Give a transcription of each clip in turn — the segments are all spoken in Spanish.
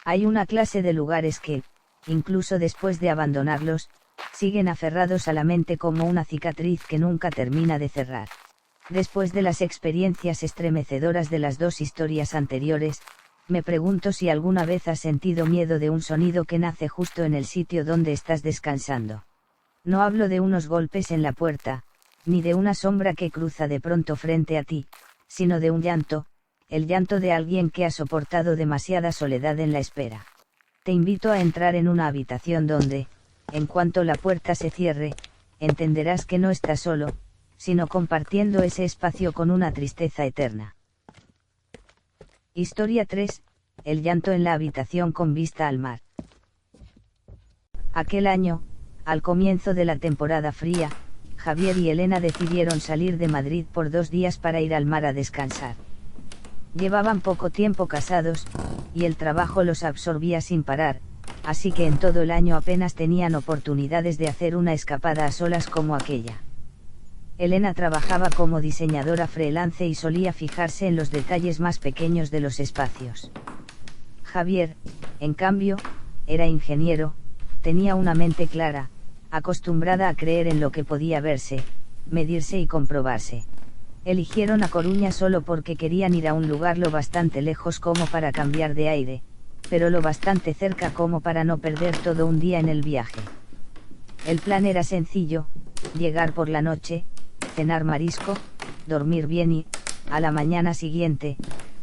Hay una clase de lugares que, incluso después de abandonarlos, siguen aferrados a la mente como una cicatriz que nunca termina de cerrar. Después de las experiencias estremecedoras de las dos historias anteriores, me pregunto si alguna vez has sentido miedo de un sonido que nace justo en el sitio donde estás descansando. No hablo de unos golpes en la puerta, ni de una sombra que cruza de pronto frente a ti, sino de un llanto, el llanto de alguien que ha soportado demasiada soledad en la espera. Te invito a entrar en una habitación donde, en cuanto la puerta se cierre, entenderás que no estás solo, sino compartiendo ese espacio con una tristeza eterna. Historia 3, el llanto en la habitación con vista al mar. Aquel año, al comienzo de la temporada fría, Javier y Elena decidieron salir de Madrid por 2 días para ir al mar a descansar. Llevaban poco tiempo casados, y el trabajo los absorbía sin parar, así que en todo el año apenas tenían oportunidades de hacer una escapada a solas como aquella. Elena trabajaba como diseñadora freelance y solía fijarse en los detalles más pequeños de los espacios. Javier, en cambio, era ingeniero, tenía una mente clara, acostumbrada a creer en lo que podía verse, medirse y comprobarse. Eligieron A Coruña solo porque querían ir a un lugar lo bastante lejos como para cambiar de aire, pero lo bastante cerca como para no perder todo un día en el viaje. El plan era sencillo: llegar por la noche, cenar marisco, dormir bien y, a la mañana siguiente,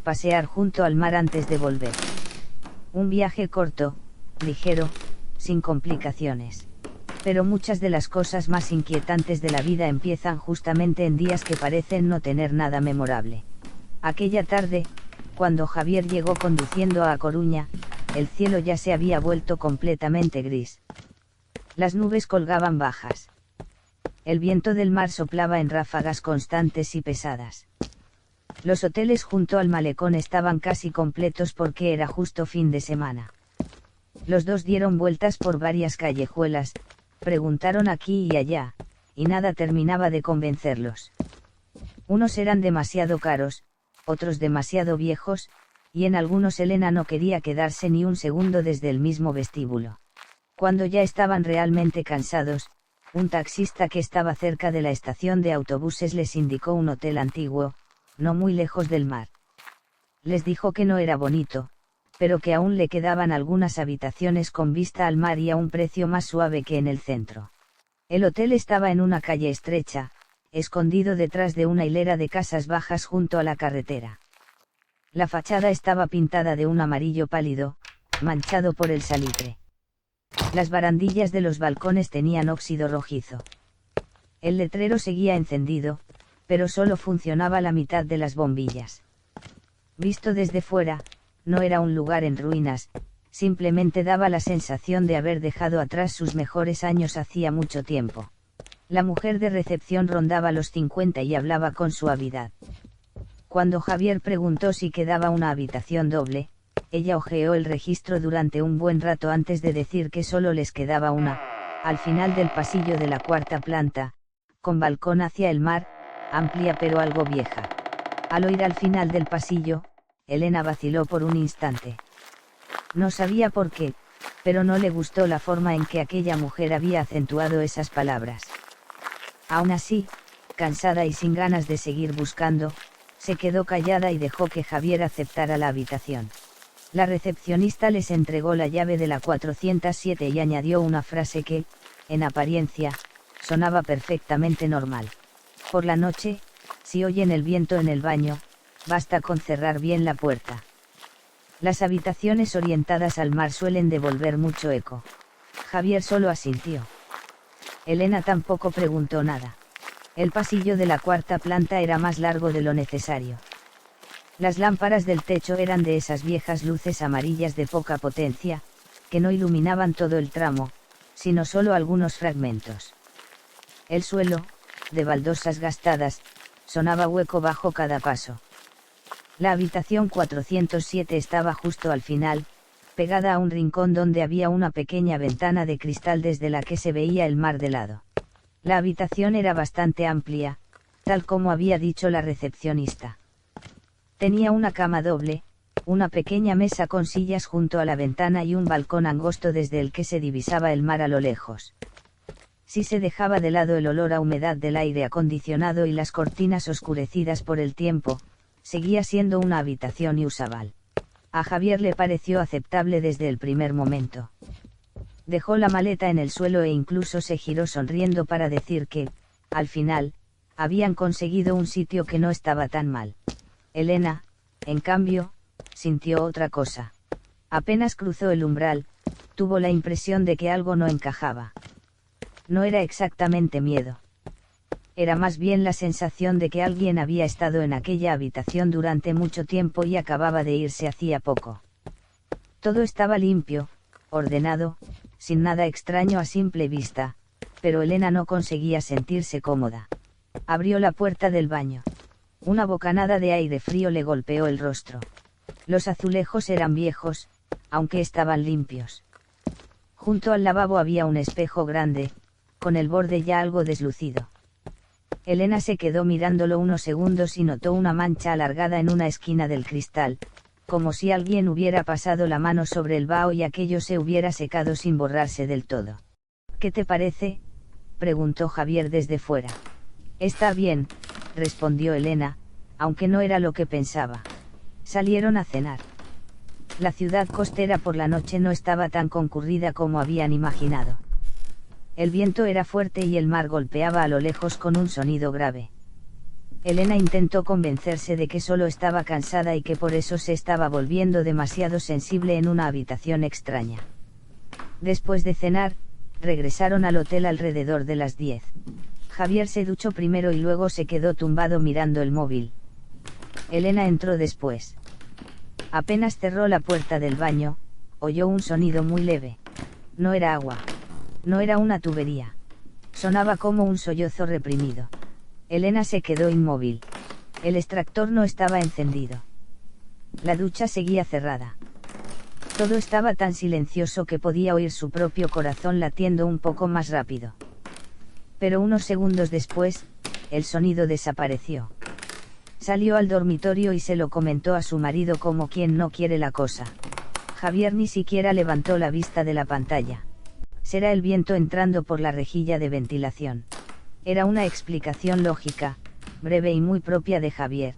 pasear junto al mar antes de volver. Un viaje corto, ligero, sin complicaciones. Pero muchas de las cosas más inquietantes de la vida empiezan justamente en días que parecen no tener nada memorable. Aquella tarde, cuando Javier llegó conduciendo a Coruña, el cielo ya se había vuelto completamente gris. Las nubes colgaban bajas. El viento del mar soplaba en ráfagas constantes y pesadas. Los hoteles junto al malecón estaban casi completos porque era justo fin de semana. Los dos dieron vueltas por varias callejuelas, preguntaron aquí y allá, y nada terminaba de convencerlos. Unos eran demasiado caros, otros demasiado viejos, y en algunos Elena no quería quedarse ni un segundo desde el mismo vestíbulo. Cuando ya estaban realmente cansados, un taxista que estaba cerca de la estación de autobuses les indicó un hotel antiguo, no muy lejos del mar. Les dijo que no era bonito, pero que aún le quedaban algunas habitaciones con vista al mar y a un precio más suave que en el centro. El hotel estaba en una calle estrecha, escondido detrás de una hilera de casas bajas junto a la carretera. La fachada estaba pintada de un amarillo pálido, manchado por el salitre. Las barandillas de los balcones tenían óxido rojizo. El letrero seguía encendido, pero solo funcionaba la mitad de las bombillas. Visto desde fuera, no era un lugar en ruinas, simplemente daba la sensación de haber dejado atrás sus mejores años hacía mucho tiempo. La mujer de recepción rondaba los 50 y hablaba con suavidad. Cuando Javier preguntó si quedaba una habitación doble, ella hojeó el registro durante un buen rato antes de decir que solo les quedaba una, al final del pasillo de la 4ª planta, con balcón hacia el mar, amplia pero algo vieja. Al oír al final del pasillo, Elena vaciló por un instante. No sabía por qué, pero no le gustó la forma en que aquella mujer había acentuado esas palabras. Aún así, cansada y sin ganas de seguir buscando, se quedó callada y dejó que Javier aceptara la habitación. La recepcionista les entregó la llave de la 407 y añadió una frase que, en apariencia, sonaba perfectamente normal. Por la noche, si oyen el viento en el baño, basta con cerrar bien la puerta. Las habitaciones orientadas al mar suelen devolver mucho eco. Javier solo asintió. Elena tampoco preguntó nada. El pasillo de la 4ª planta era más largo de lo necesario. Las lámparas del techo eran de esas viejas luces amarillas de poca potencia, que no iluminaban todo el tramo, sino solo algunos fragmentos. El suelo, de baldosas gastadas, sonaba hueco bajo cada paso. La habitación 407 estaba justo al final, pegada a un rincón donde había una pequeña ventana de cristal desde la que se veía el mar de lado. La habitación era bastante amplia, tal como había dicho la recepcionista. Tenía una cama doble, una pequeña mesa con sillas junto a la ventana y un balcón angosto desde el que se divisaba el mar a lo lejos. Si se dejaba de lado el olor a humedad del aire acondicionado y las cortinas oscurecidas por el tiempo, seguía siendo una habitación iusable. A Javier le pareció aceptable desde el primer momento. Dejó la maleta en el suelo e incluso se giró sonriendo para decir que, al final, habían conseguido un sitio que no estaba tan mal. Elena, en cambio, sintió otra cosa. Apenas cruzó el umbral, tuvo la impresión de que algo no encajaba. No era exactamente miedo. Era más bien la sensación de que alguien había estado en aquella habitación durante mucho tiempo y acababa de irse hacía poco. Todo estaba limpio, ordenado, sin nada extraño a simple vista, pero Elena no conseguía sentirse cómoda. Abrió la puerta del baño. Una bocanada de aire frío le golpeó el rostro. Los azulejos eran viejos, aunque estaban limpios. Junto al lavabo había un espejo grande, con el borde ya algo deslucido. Elena se quedó mirándolo unos segundos y notó una mancha alargada en una esquina del cristal, como si alguien hubiera pasado la mano sobre el vaho y aquello se hubiera secado sin borrarse del todo. ¿Qué te parece?, preguntó Javier desde fuera. Está bien, respondió Elena, aunque no era lo que pensaba. Salieron a cenar. La ciudad costera por la noche no estaba tan concurrida como habían imaginado. El viento era fuerte y el mar golpeaba a lo lejos con un sonido grave. Elena intentó convencerse de que solo estaba cansada y que por eso se estaba volviendo demasiado sensible en una habitación extraña. Después de cenar, regresaron al hotel alrededor de las 10. Javier se duchó primero y luego se quedó tumbado mirando el móvil. Elena entró después. Apenas cerró la puerta del baño, oyó un sonido muy leve. No era agua. No era una tubería. Sonaba como un sollozo reprimido. Elena se quedó inmóvil. El extractor no estaba encendido. La ducha seguía cerrada. Todo estaba tan silencioso que podía oír su propio corazón latiendo un poco más rápido. Pero unos segundos después, el sonido desapareció. Salió al dormitorio y se lo comentó a su marido como quien no quiere la cosa. Javier ni siquiera levantó la vista de la pantalla. Será el viento entrando por la rejilla de ventilación. Era una explicación lógica, breve y muy propia de Javier.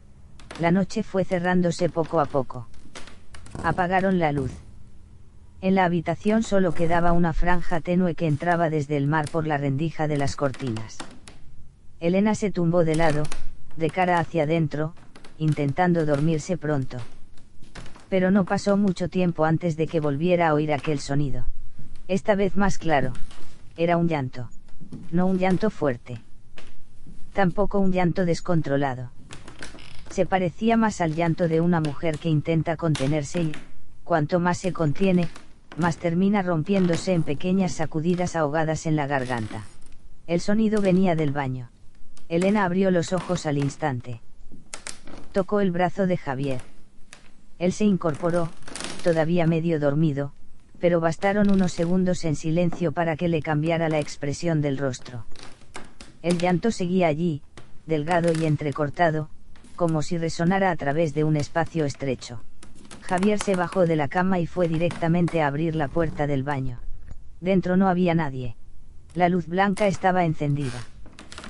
La noche fue cerrándose poco a poco. Apagaron la luz. En la habitación solo quedaba una franja tenue que entraba desde el mar por la rendija de las cortinas. Elena se tumbó de lado, de cara hacia adentro, intentando dormirse pronto. Pero no pasó mucho tiempo antes de que volviera a oír aquel sonido. Esta vez más claro. Era un llanto. No un llanto fuerte. Tampoco un llanto descontrolado. Se parecía más al llanto de una mujer que intenta contenerse y, cuanto más se contiene, más termina rompiéndose en pequeñas sacudidas ahogadas en la garganta. El sonido venía del baño. Elena abrió los ojos al instante. Tocó el brazo de Javier. Él se incorporó, todavía medio dormido, pero bastaron unos segundos en silencio para que le cambiara la expresión del rostro. El llanto seguía allí, delgado y entrecortado, como si resonara a través de un espacio estrecho. Javier se bajó de la cama y fue directamente a abrir la puerta del baño. Dentro no había nadie. La luz blanca estaba encendida.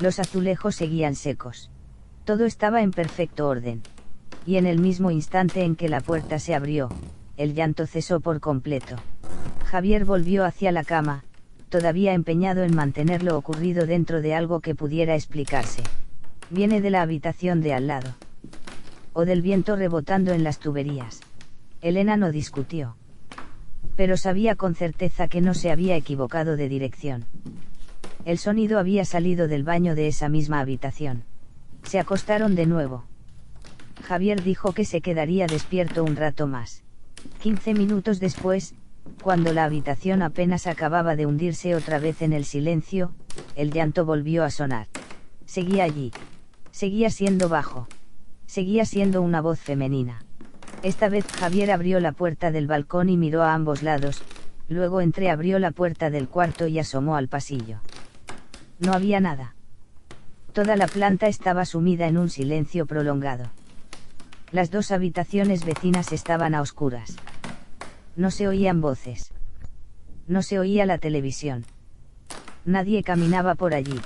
Los azulejos seguían secos. Todo estaba en perfecto orden. Y en el mismo instante en que la puerta se abrió, el llanto cesó por completo. Javier volvió hacia la cama, todavía empeñado en mantener lo ocurrido dentro de algo que pudiera explicarse. Viene de la habitación de al lado. O del viento rebotando en las tuberías. Elena no discutió. Pero sabía con certeza que no se había equivocado de dirección. El sonido había salido del baño de esa misma habitación. Se acostaron de nuevo. Javier dijo que se quedaría despierto un rato más. 15 minutos después, cuando la habitación apenas acababa de hundirse otra vez en el silencio, el llanto volvió a sonar. Seguía allí. Seguía siendo bajo. Seguía siendo una voz femenina. Esta vez Javier abrió la puerta del balcón y miró a ambos lados, luego entreabrió la puerta del cuarto y asomó al pasillo. No había nada. Toda la planta estaba sumida en un silencio prolongado. Las dos habitaciones vecinas estaban a oscuras. No se oían voces. No se oía la televisión. Nadie caminaba por allí.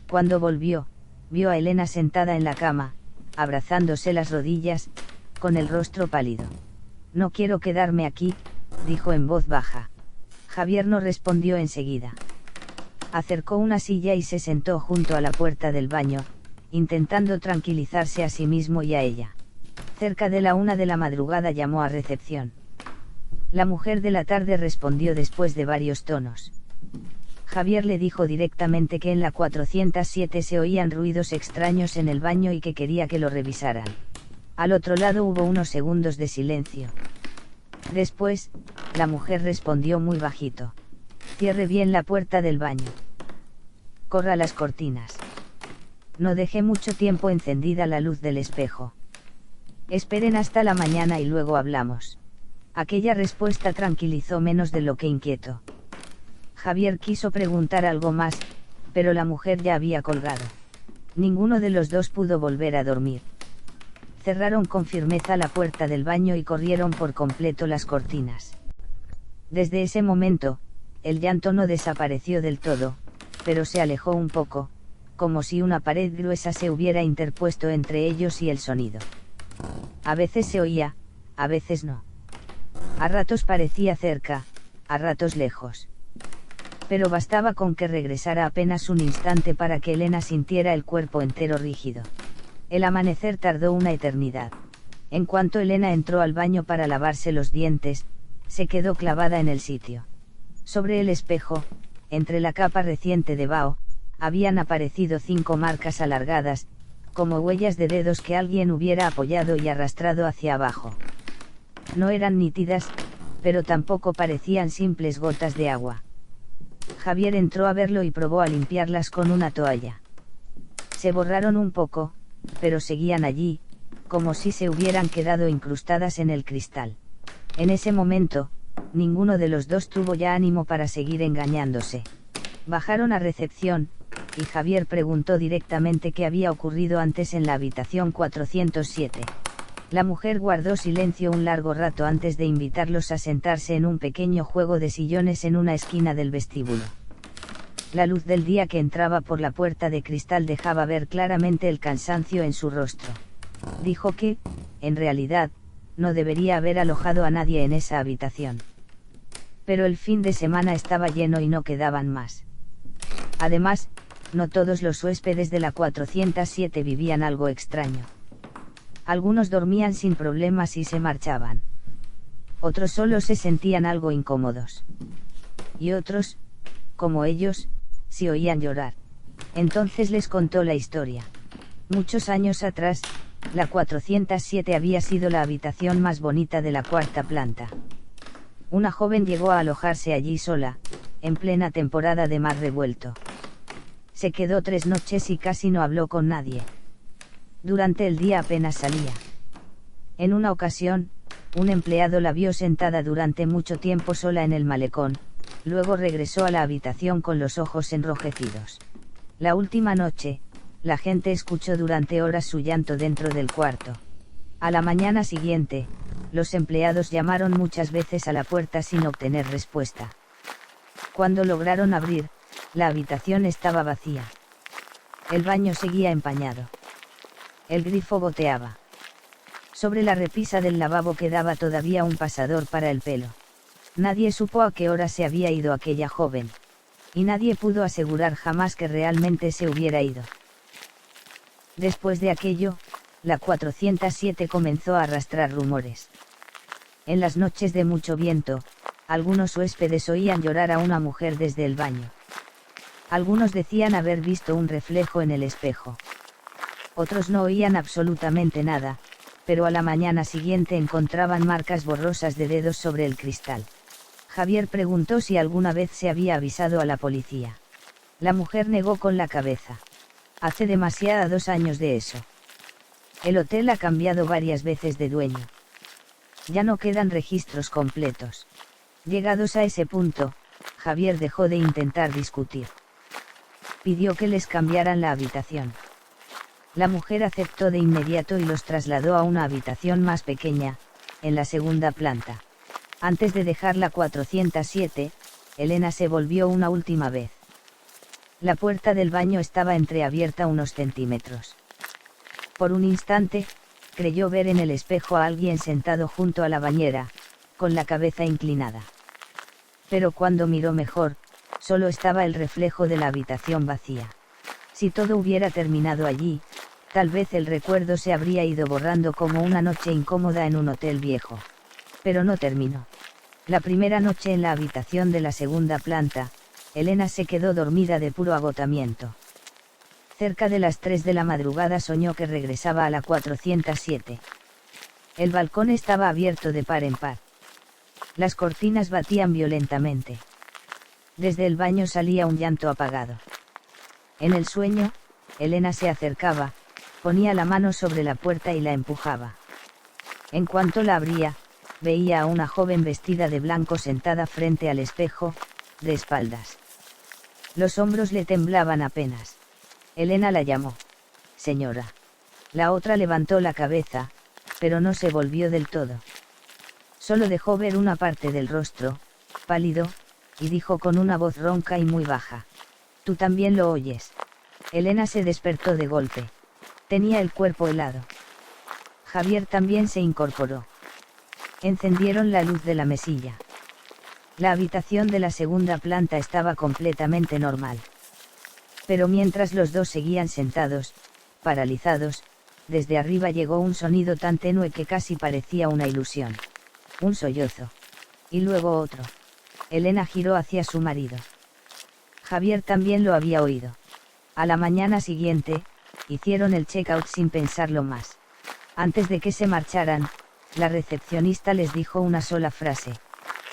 Cuando volvió, vio a Elena sentada en la cama, abrazándose las rodillas, con el rostro pálido. No quiero quedarme aquí, dijo en voz baja. Javier no respondió enseguida. Acercó una silla y se sentó junto a la puerta del baño, intentando tranquilizarse a sí mismo y a ella. Cerca de la 1 de la madrugada llamó a recepción. La mujer de la tarde respondió después de varios tonos. Javier le dijo directamente que en la 407 se oían ruidos extraños en el baño y que quería que lo revisaran. Al otro lado hubo unos segundos de silencio. Después, la mujer respondió muy bajito. Cierre bien la puerta del baño. Corra las cortinas. No deje mucho tiempo encendida la luz del espejo. Esperen hasta la mañana y luego hablamos. Aquella respuesta tranquilizó menos de lo que inquietó. Javier quiso preguntar algo más, pero la mujer ya había colgado. Ninguno de los dos pudo volver a dormir. Cerraron con firmeza la puerta del baño y corrieron por completo las cortinas. Desde ese momento, el llanto no desapareció del todo, pero se alejó un poco, como si una pared gruesa se hubiera interpuesto entre ellos y el sonido. A veces se oía, a veces no. A ratos parecía cerca, a ratos lejos. Pero bastaba con que regresara apenas un instante para que Elena sintiera el cuerpo entero rígido. El amanecer tardó una eternidad. En cuanto Elena entró al baño para lavarse los dientes, se quedó clavada en el sitio. Sobre el espejo, entre la capa reciente de vaho, habían aparecido 5 marcas alargadas, como huellas de dedos que alguien hubiera apoyado y arrastrado hacia abajo. No eran nítidas, pero tampoco parecían simples gotas de agua. Javier entró a verlo y probó a limpiarlas con una toalla. Se borraron un poco, pero seguían allí, como si se hubieran quedado incrustadas en el cristal. En ese momento, ninguno de los dos tuvo ya ánimo para seguir engañándose. Bajaron a recepción, y Javier preguntó directamente qué había ocurrido antes en la habitación 407. La mujer guardó silencio un largo rato antes de invitarlos a sentarse en un pequeño juego de sillones en una esquina del vestíbulo. La luz del día que entraba por la puerta de cristal dejaba ver claramente el cansancio en su rostro. Dijo que, en realidad, no debería haber alojado a nadie en esa habitación. Pero el fin de semana estaba lleno y no quedaban más. Además, no todos los huéspedes de la 407 vivían algo extraño. Algunos dormían sin problemas y se marchaban. Otros solo se sentían algo incómodos. Y otros, como ellos, se oían llorar. Entonces les contó la historia. Muchos años atrás, la 407 había sido la habitación más bonita de la 4ª planta. Una joven llegó a alojarse allí sola, en plena temporada de mar revuelto. Se quedó 3 noches y casi no habló con nadie. Durante el día apenas salía. En una ocasión, un empleado la vio sentada durante mucho tiempo sola en el malecón, luego regresó a la habitación con los ojos enrojecidos. La última noche, la gente escuchó durante horas su llanto dentro del cuarto. A la mañana siguiente, los empleados llamaron muchas veces a la puerta sin obtener respuesta. Cuando lograron abrir, la habitación estaba vacía. El baño seguía empañado. El grifo goteaba. Sobre la repisa del lavabo quedaba todavía un pasador para el pelo. Nadie supo a qué hora se había ido aquella joven. Y nadie pudo asegurar jamás que realmente se hubiera ido. Después de aquello, la 407 comenzó a arrastrar rumores. En las noches de mucho viento, algunos huéspedes oían llorar a una mujer desde el baño. Algunos decían haber visto un reflejo en el espejo. Otros no oían absolutamente nada, pero a la mañana siguiente encontraban marcas borrosas de dedos sobre el cristal. Javier preguntó si alguna vez se había avisado a la policía. La mujer negó con la cabeza. Hace demasiados 2 años de eso. El hotel ha cambiado varias veces de dueño. Ya no quedan registros completos. Llegados a ese punto, Javier dejó de intentar discutir. Pidió que les cambiaran la habitación. La mujer aceptó de inmediato y los trasladó a una habitación más pequeña, en la segunda planta. Antes de dejar la 407, Elena se volvió una última vez. La puerta del baño estaba entreabierta unos centímetros. Por un instante, creyó ver en el espejo a alguien sentado junto a la bañera, con la cabeza inclinada. Pero cuando miró mejor, solo estaba el reflejo de la habitación vacía. Si todo hubiera terminado allí, tal vez el recuerdo se habría ido borrando como una noche incómoda en un hotel viejo. Pero no terminó. La primera noche en la habitación de la segunda planta, Elena se quedó dormida de puro agotamiento. Cerca de las 3 de la madrugada soñó que regresaba a la 407. El balcón estaba abierto de par en par. Las cortinas batían violentamente. Desde el baño salía un llanto apagado. En el sueño, Elena se acercaba, ponía la mano sobre la puerta y la empujaba. En cuanto la abría, veía a una joven vestida de blanco sentada frente al espejo, de espaldas. Los hombros le temblaban apenas. Elena la llamó. Señora. La otra levantó la cabeza, pero no se volvió del todo. Solo dejó ver una parte del rostro, pálido, y dijo con una voz ronca y muy baja. ¿Tú también lo oyes? Elena se despertó de golpe. Tenía el cuerpo helado. Javier también se incorporó. Encendieron la luz de la mesilla. La habitación de la segunda planta estaba completamente normal. Pero mientras los dos seguían sentados, paralizados, desde arriba llegó un sonido tan tenue que casi parecía una ilusión. Un sollozo. Y luego otro. Elena giró hacia su marido. Javier también lo había oído. A la mañana siguiente, hicieron el check-out sin pensarlo más. Antes de que se marcharan, la recepcionista les dijo una sola frase.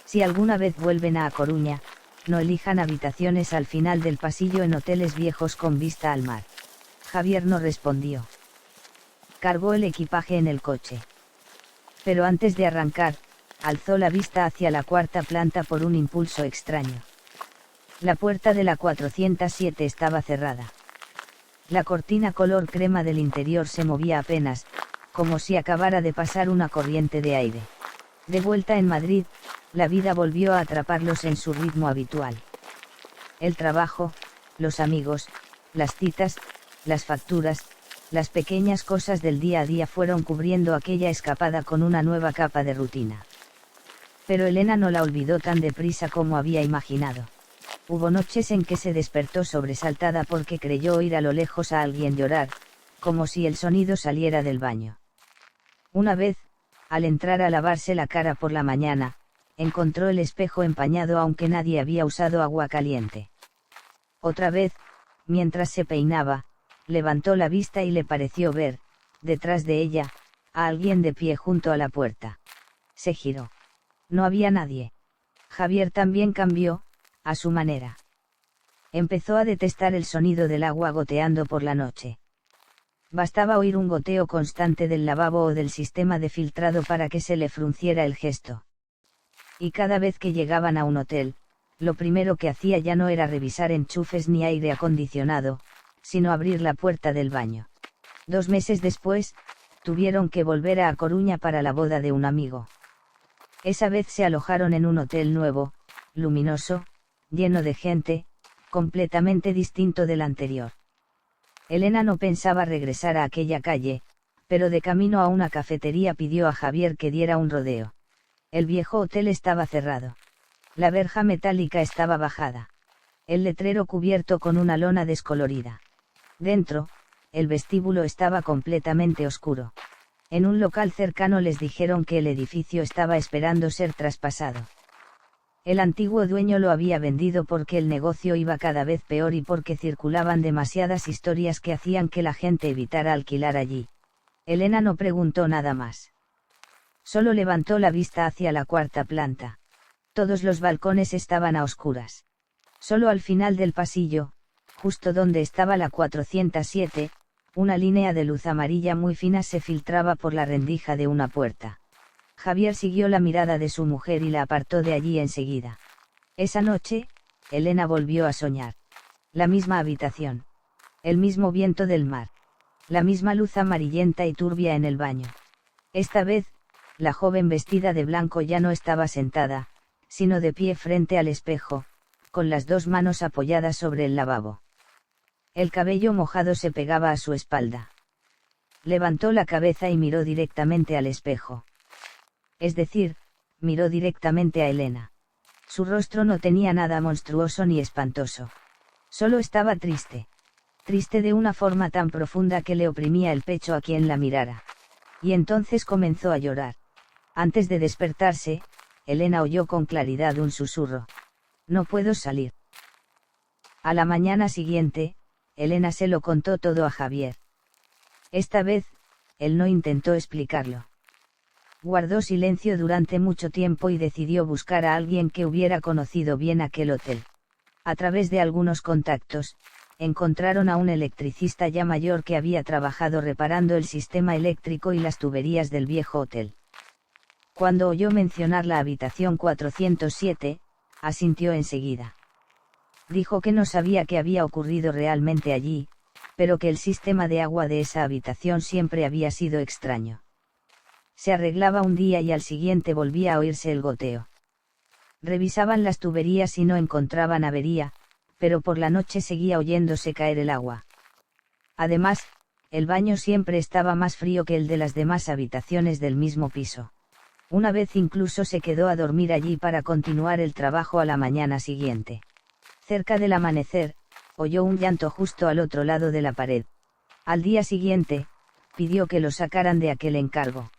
Si alguna vez vuelven a Coruña, no elijan habitaciones al final del pasillo en hoteles viejos con vista al mar. Javier no respondió. Cargó el equipaje en el coche. Pero antes de arrancar, alzó la vista hacia la cuarta planta por un impulso extraño. La puerta de la 407 estaba cerrada. La cortina color crema del interior se movía apenas, como si acabara de pasar una corriente de aire. De vuelta en Madrid, la vida volvió a atraparlos en su ritmo habitual. El trabajo, los amigos, las citas, las facturas, las pequeñas cosas del día a día fueron cubriendo aquella escapada con una nueva capa de rutina. Pero Elena no la olvidó tan deprisa como había imaginado. Hubo noches en que se despertó sobresaltada porque creyó oír a lo lejos a alguien llorar, como si el sonido saliera del baño. Una vez, al entrar a lavarse la cara por la mañana, encontró el espejo empañado aunque nadie había usado agua caliente. Otra vez, mientras se peinaba, levantó la vista y le pareció ver, detrás de ella, a alguien de pie junto a la puerta. Se giró. No había nadie. Javier también cambió, a su manera. Empezó a detestar el sonido del agua goteando por la noche. Bastaba oír un goteo constante del lavabo o del sistema de filtrado para que se le frunciera el gesto. Y cada vez que llegaban a un hotel, lo primero que hacía ya no era revisar enchufes ni aire acondicionado, sino abrir la puerta del baño. 2 meses después, tuvieron que volver a Coruña para la boda de un amigo. Esa vez se alojaron en un hotel nuevo, luminoso, lleno de gente, completamente distinto del anterior. Elena no pensaba regresar a aquella calle, pero de camino a una cafetería pidió a Javier que diera un rodeo. El viejo hotel estaba cerrado. La verja metálica estaba bajada. El letrero cubierto con una lona descolorida. Dentro, el vestíbulo estaba completamente oscuro. En un local cercano les dijeron que el edificio estaba esperando ser traspasado. El antiguo dueño lo había vendido porque el negocio iba cada vez peor y porque circulaban demasiadas historias que hacían que la gente evitara alquilar allí. Elena no preguntó nada más. Solo levantó la vista hacia la cuarta planta. Todos los balcones estaban a oscuras. Solo al final del pasillo, justo donde estaba la 407, una línea de luz amarilla muy fina se filtraba por la rendija de una puerta. Javier siguió la mirada de su mujer y la apartó de allí enseguida. Esa noche, Elena volvió a soñar. La misma habitación. El mismo viento del mar. La misma luz amarillenta y turbia en el baño. Esta vez, la joven vestida de blanco ya no estaba sentada, sino de pie frente al espejo, con las dos manos apoyadas sobre el lavabo. El cabello mojado se pegaba a su espalda. Levantó la cabeza y miró directamente al espejo. Es decir, miró directamente a Elena. Su rostro no tenía nada monstruoso ni espantoso. Solo estaba triste. Triste de una forma tan profunda que le oprimía el pecho a quien la mirara. Y entonces comenzó a llorar. Antes de despertarse, Elena oyó con claridad un susurro. No puedo salir. A la mañana siguiente, Elena se lo contó todo a Javier. Esta vez, él no intentó explicarlo. Guardó silencio durante mucho tiempo y decidió buscar a alguien que hubiera conocido bien aquel hotel. A través de algunos contactos, encontraron a un electricista ya mayor que había trabajado reparando el sistema eléctrico y las tuberías del viejo hotel. Cuando oyó mencionar la habitación 407, asintió enseguida. Dijo que no sabía qué había ocurrido realmente allí, pero que el sistema de agua de esa habitación siempre había sido extraño. Se arreglaba un día y al siguiente volvía a oírse el goteo. Revisaban las tuberías y no encontraban avería, pero por la noche seguía oyéndose caer el agua. Además, el baño siempre estaba más frío que el de las demás habitaciones del mismo piso. Una vez incluso se quedó a dormir allí para continuar el trabajo a la mañana siguiente. Cerca del amanecer, oyó un llanto justo al otro lado de la pared. Al día siguiente, pidió que lo sacaran de aquel encargo.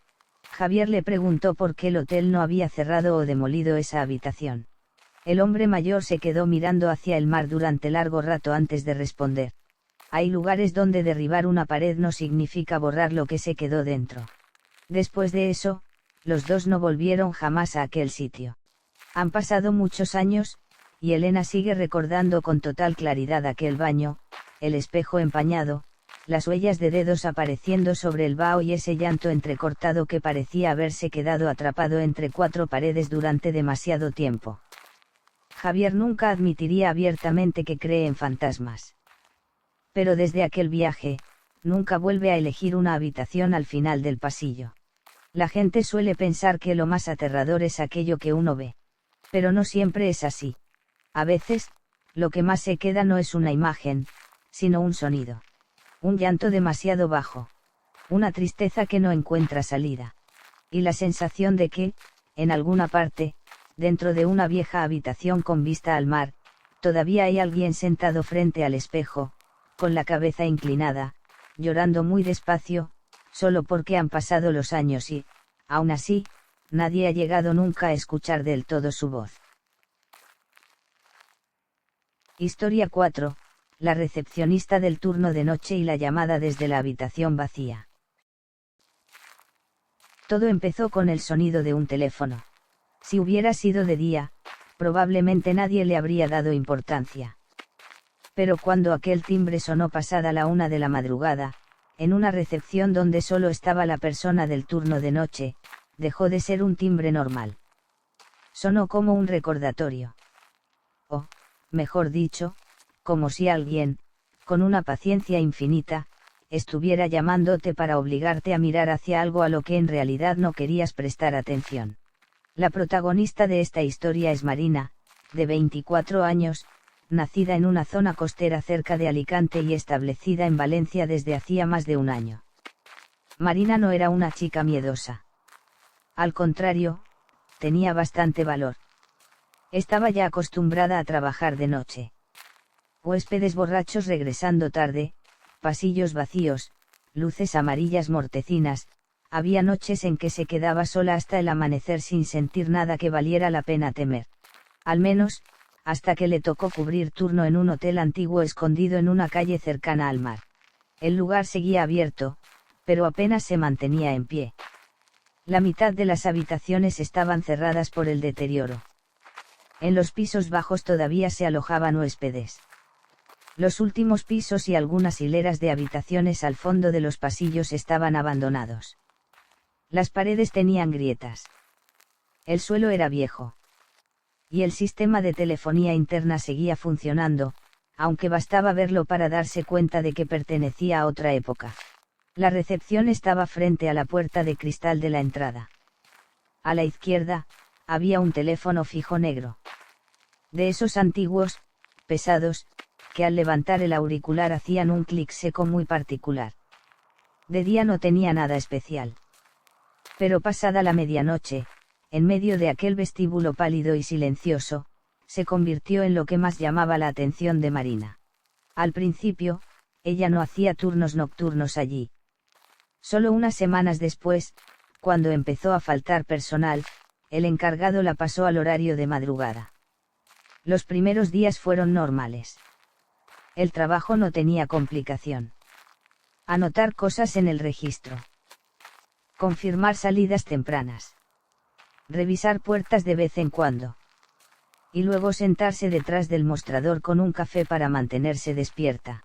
Javier le preguntó por qué el hotel no había cerrado o demolido esa habitación. El hombre mayor se quedó mirando hacia el mar durante largo rato antes de responder. Hay lugares donde derribar una pared no significa borrar lo que se quedó dentro. Después de eso, los dos no volvieron jamás a aquel sitio. Han pasado muchos años, y Elena sigue recordando con total claridad aquel baño, el espejo empañado, las huellas de dedos apareciendo sobre el vaho y ese llanto entrecortado que parecía haberse quedado atrapado entre cuatro paredes durante demasiado tiempo. Javier nunca admitiría abiertamente que cree en fantasmas. Pero desde aquel viaje, nunca vuelve a elegir una habitación al final del pasillo. La gente suele pensar que lo más aterrador es aquello que uno ve. Pero no siempre es así. A veces, lo que más se queda no es una imagen, sino un sonido. Un llanto demasiado bajo. Una tristeza que no encuentra salida. Y la sensación de que, en alguna parte, dentro de una vieja habitación con vista al mar, todavía hay alguien sentado frente al espejo, con la cabeza inclinada, llorando muy despacio, solo porque han pasado los años y, aún así, nadie ha llegado nunca a escuchar del todo su voz. Historia 4. La recepcionista del turno de noche y la llamada desde la habitación vacía. Todo empezó con el sonido de un teléfono. Si hubiera sido de día, probablemente nadie le habría dado importancia. Pero cuando aquel timbre sonó pasada la 1 de la madrugada, en una recepción donde solo estaba la persona del turno de noche, dejó de ser un timbre normal. Sonó como un recordatorio. O, mejor dicho, como si alguien, con una paciencia infinita, estuviera llamándote para obligarte a mirar hacia algo a lo que en realidad no querías prestar atención. La protagonista de esta historia es Marina, de 24 años, nacida en una zona costera cerca de Alicante y establecida en Valencia desde hacía más de un año. Marina no era una chica miedosa. Al contrario, tenía bastante valor. Estaba ya acostumbrada a trabajar de noche. Huéspedes borrachos regresando tarde, pasillos vacíos, luces amarillas mortecinas, había noches en que se quedaba sola hasta el amanecer sin sentir nada que valiera la pena temer. Al menos, hasta que le tocó cubrir turno en un hotel antiguo escondido en una calle cercana al mar. El lugar seguía abierto, pero apenas se mantenía en pie. La mitad de las habitaciones estaban cerradas por el deterioro. En los pisos bajos todavía se alojaban huéspedes. Los últimos pisos y algunas hileras de habitaciones al fondo de los pasillos estaban abandonados. Las paredes tenían grietas. El suelo era viejo. Y el sistema de telefonía interna seguía funcionando, aunque bastaba verlo para darse cuenta de que pertenecía a otra época. La recepción estaba frente a la puerta de cristal de la entrada. A la izquierda, había un teléfono fijo negro. De esos antiguos, pesados, que al levantar el auricular hacían un clic seco muy particular. De día no tenía nada especial. Pero pasada la medianoche, en medio de aquel vestíbulo pálido y silencioso, se convirtió en lo que más llamaba la atención de Marina. Al principio, ella no hacía turnos nocturnos allí. Solo unas semanas después, cuando empezó a faltar personal, el encargado la pasó al horario de madrugada. Los primeros días fueron normales. El trabajo no tenía complicación. Anotar cosas en el registro. Confirmar salidas tempranas. Revisar puertas de vez en cuando. Y luego sentarse detrás del mostrador con un café para mantenerse despierta.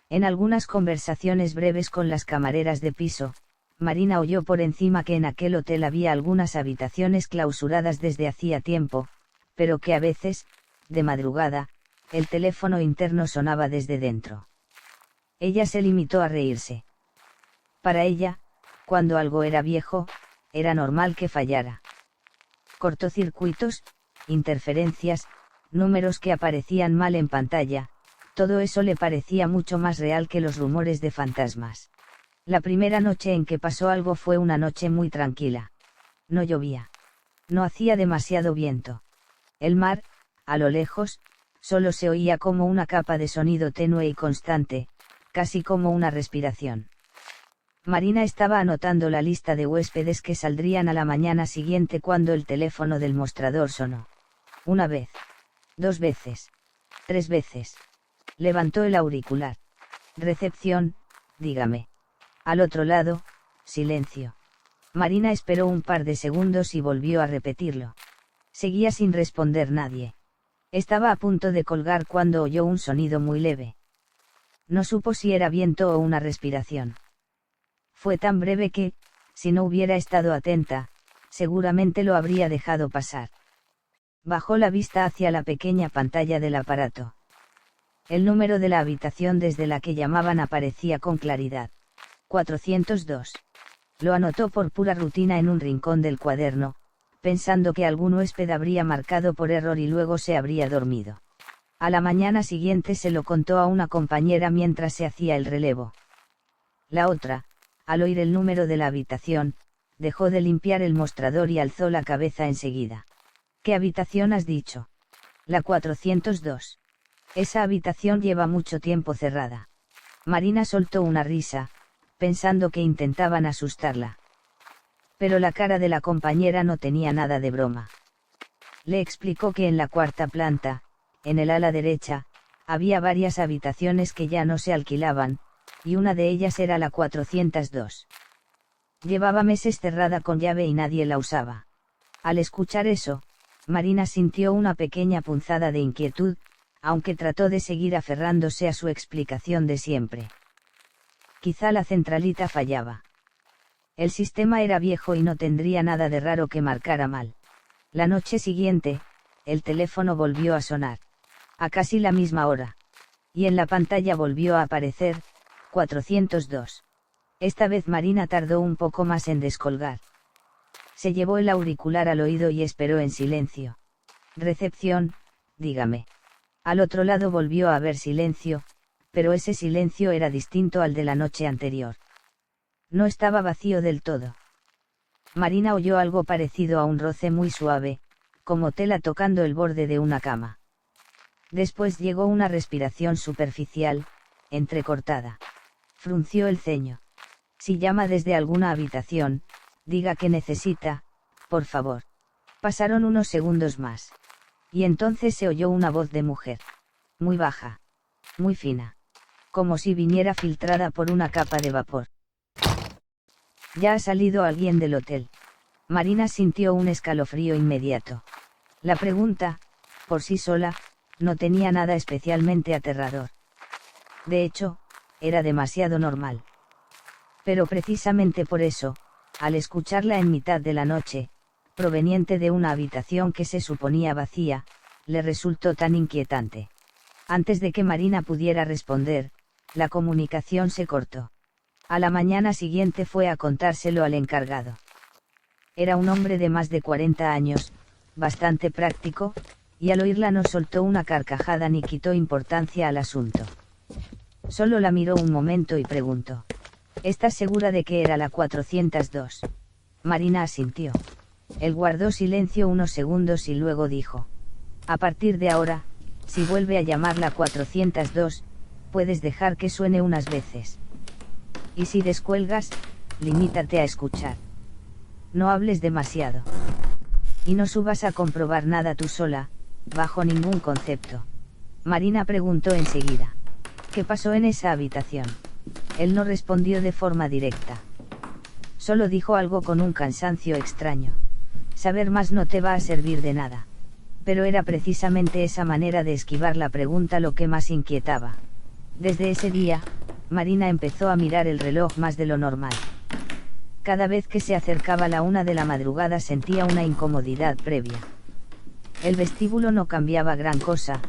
En algunas conversaciones breves con las camareras de piso, Marina oyó por encima que en aquel hotel había algunas habitaciones clausuradas desde hacía tiempo, pero que a veces, de madrugada, el teléfono interno sonaba desde dentro. Ella se limitó a reírse. Para ella, cuando algo era viejo, era normal que fallara. Cortocircuitos, interferencias, números que aparecían mal en pantalla, todo eso le parecía mucho más real que los rumores de fantasmas. La primera noche en que pasó algo fue una noche muy tranquila. No llovía. No hacía demasiado viento. El mar, a lo lejos, solo se oía como una capa de sonido tenue y constante, casi como una respiración. Marina estaba anotando la lista de huéspedes que saldrían a la mañana siguiente cuando el teléfono del mostrador sonó. Una vez. 2 veces. 3 veces. Levantó el auricular. Recepción, dígame. Al otro lado, silencio. Marina esperó un par de segundos y volvió a repetirlo. Seguía sin responder nadie. Estaba a punto de colgar cuando oyó un sonido muy leve. No supo si era viento o una respiración. Fue tan breve que, si no hubiera estado atenta, seguramente lo habría dejado pasar. Bajó la vista hacia la pequeña pantalla del aparato. El número de la habitación desde la que llamaban aparecía con claridad. 402. Lo anotó por pura rutina en un rincón del cuaderno, pensando que algún huésped habría marcado por error y luego se habría dormido. A la mañana siguiente se lo contó a una compañera mientras se hacía el relevo. La otra, al oír el número de la habitación, dejó de limpiar el mostrador y alzó la cabeza enseguida. ¿Qué habitación has dicho? La 402. Esa habitación lleva mucho tiempo cerrada. Marina soltó una risa, pensando que intentaban asustarla. Pero la cara de la compañera no tenía nada de broma. Le explicó que en la 4ª planta, en el ala derecha, había varias habitaciones que ya no se alquilaban, y una de ellas era la 402. Llevaba meses cerrada con llave y nadie la usaba. Al escuchar eso, Marina sintió una pequeña punzada de inquietud, aunque trató de seguir aferrándose a su explicación de siempre. Quizá la centralita fallaba. El sistema era viejo y no tendría nada de raro que marcara mal. La noche siguiente, el teléfono volvió a sonar. A casi la misma hora. Y en la pantalla volvió a aparecer, 402. Esta vez Marina tardó un poco más en descolgar. Se llevó el auricular al oído y esperó en silencio. Recepción, dígame. Al otro lado volvió a haber silencio, pero ese silencio era distinto al de la noche anterior. No estaba vacío del todo. Marina oyó algo parecido a un roce muy suave, como tela tocando el borde de una cama. Después llegó una respiración superficial, entrecortada. Frunció el ceño. Si llama desde alguna habitación, diga que necesita, por favor. Pasaron unos segundos más. Y entonces se oyó una voz de mujer. Muy baja. Muy fina. Como si viniera filtrada por una capa de vapor. Ya ha salido alguien del hotel. Marina sintió un escalofrío inmediato. La pregunta, por sí sola, no tenía nada especialmente aterrador. De hecho, era demasiado normal. Pero precisamente por eso, al escucharla en mitad de la noche, proveniente de una habitación que se suponía vacía, le resultó tan inquietante. Antes de que Marina pudiera responder, la comunicación se cortó. A la mañana siguiente fue a contárselo al encargado. Era un hombre de más de 40 años, bastante práctico, y al oírla no soltó una carcajada ni quitó importancia al asunto. Solo la miró un momento y preguntó: ¿Estás segura de que era la 402? Marina asintió. Él guardó silencio unos segundos y luego dijo: a partir de ahora, si vuelve a llamar la 402, puedes dejar que suene unas veces. Y si descuelgas, limítate a escuchar. No hables demasiado. Y no subas a comprobar nada tú sola, bajo ningún concepto. Marina preguntó enseguida: ¿qué pasó en esa habitación? Él no respondió de forma directa. Solo dijo algo con un cansancio extraño: saber más no te va a servir de nada. Pero era precisamente esa manera de esquivar la pregunta lo que más inquietaba. Desde ese día, Marina empezó a mirar el reloj más de lo normal. Cada vez que se acercaba la 1 de la madrugada sentía una incomodidad previa. El vestíbulo no cambiaba gran cosa,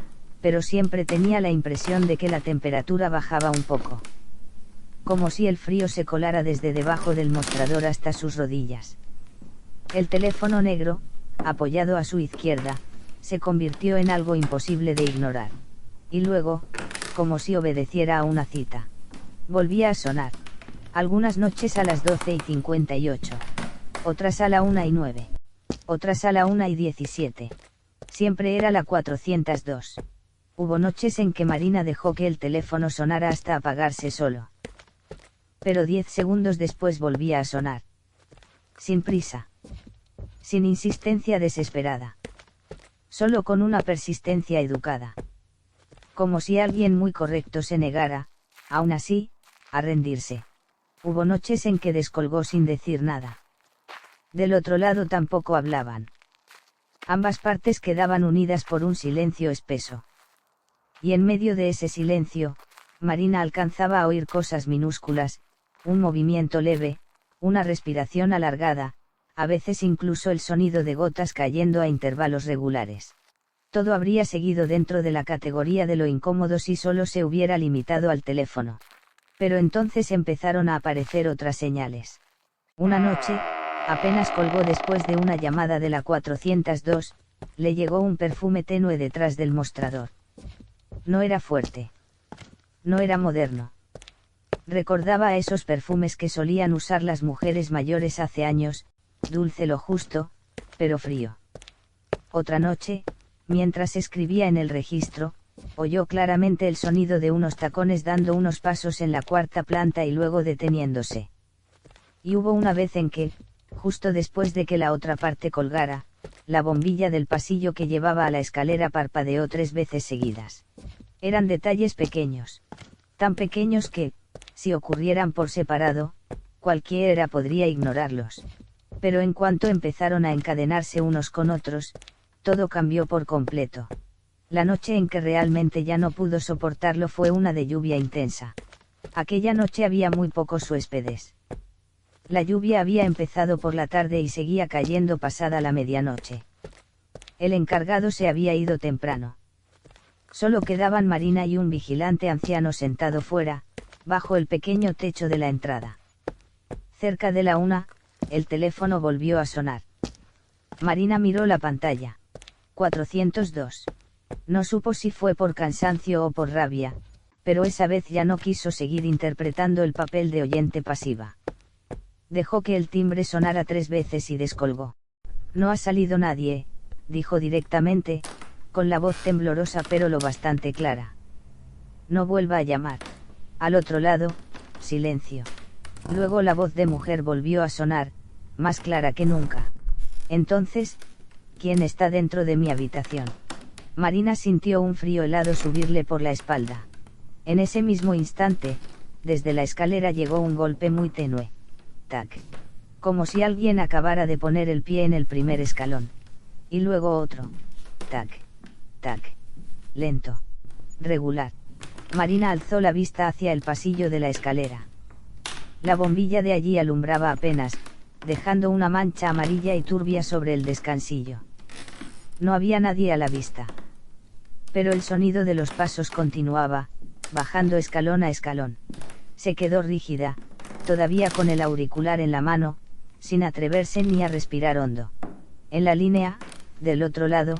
pero siempre tenía la impresión de que la temperatura bajaba un poco. Como si el frío se colara desde debajo del mostrador hasta sus rodillas. El teléfono negro, apoyado a su izquierda, se convirtió en algo imposible de ignorar. Y luego, como si obedeciera a una cita, volvía a sonar. Algunas noches a las 12:58. Otras a la 1:09. Otras a la 1:17. Siempre era la 402. Hubo noches en que Marina dejó que el teléfono sonara hasta apagarse solo. Pero 10 segundos después volvía a sonar. Sin prisa. Sin insistencia desesperada. Solo con una persistencia educada. Como si alguien muy correcto se negara, aún así, a rendirse. Hubo noches en que descolgó sin decir nada. Del otro lado tampoco hablaban. Ambas partes quedaban unidas por un silencio espeso. Y en medio de ese silencio, Marina alcanzaba a oír cosas minúsculas, un movimiento leve, una respiración alargada, a veces incluso el sonido de gotas cayendo a intervalos regulares. Todo habría seguido dentro de la categoría de lo incómodo si solo se hubiera limitado al teléfono. Pero entonces empezaron a aparecer otras señales. Una noche, apenas colgó después de una llamada de la 402, le llegó un perfume tenue detrás del mostrador. No era fuerte. No era moderno. Recordaba a esos perfumes que solían usar las mujeres mayores hace años, dulce lo justo, pero frío. Otra noche, mientras escribía en el registro, oyó claramente el sonido de unos tacones dando unos pasos en la 4ª planta y luego deteniéndose. Y hubo una vez en que, justo después de que la otra parte colgara, la bombilla del pasillo que llevaba a la escalera parpadeó 3 veces seguidas. Eran detalles pequeños. Tan pequeños que, si ocurrieran por separado, cualquiera podría ignorarlos. Pero en cuanto empezaron a encadenarse unos con otros, todo cambió por completo. La noche en que realmente ya no pudo soportarlo fue una de lluvia intensa. Aquella noche había muy pocos huéspedes. La lluvia había empezado por la tarde y seguía cayendo pasada la medianoche. El encargado se había ido temprano. Solo quedaban Marina y un vigilante anciano sentado fuera, bajo el pequeño techo de la entrada. Cerca de la 1, el teléfono volvió a sonar. Marina miró la pantalla. 402. No supo si fue por cansancio o por rabia, pero esa vez ya no quiso seguir interpretando el papel de oyente pasiva. Dejó que el timbre sonara 3 veces y descolgó. No ha salido nadie, dijo directamente, con la voz temblorosa pero lo bastante clara. No vuelva a llamar. Al otro lado, silencio. Luego la voz de mujer volvió a sonar, más clara que nunca. Entonces, ¿quién está dentro de mi habitación? Marina sintió un frío helado subirle por la espalda. En ese mismo instante, desde la escalera llegó un golpe muy tenue. Tac. Como si alguien acabara de poner el pie en el primer escalón. Y luego otro. Tac. Tac. Lento. Regular. Marina alzó la vista hacia el pasillo de la escalera. La bombilla de allí alumbraba apenas, dejando una mancha amarilla y turbia sobre el descansillo. No había nadie a la vista. Pero el sonido de los pasos continuaba, bajando escalón a escalón. Se quedó rígida, todavía con el auricular en la mano, sin atreverse ni a respirar hondo. En la línea, del otro lado,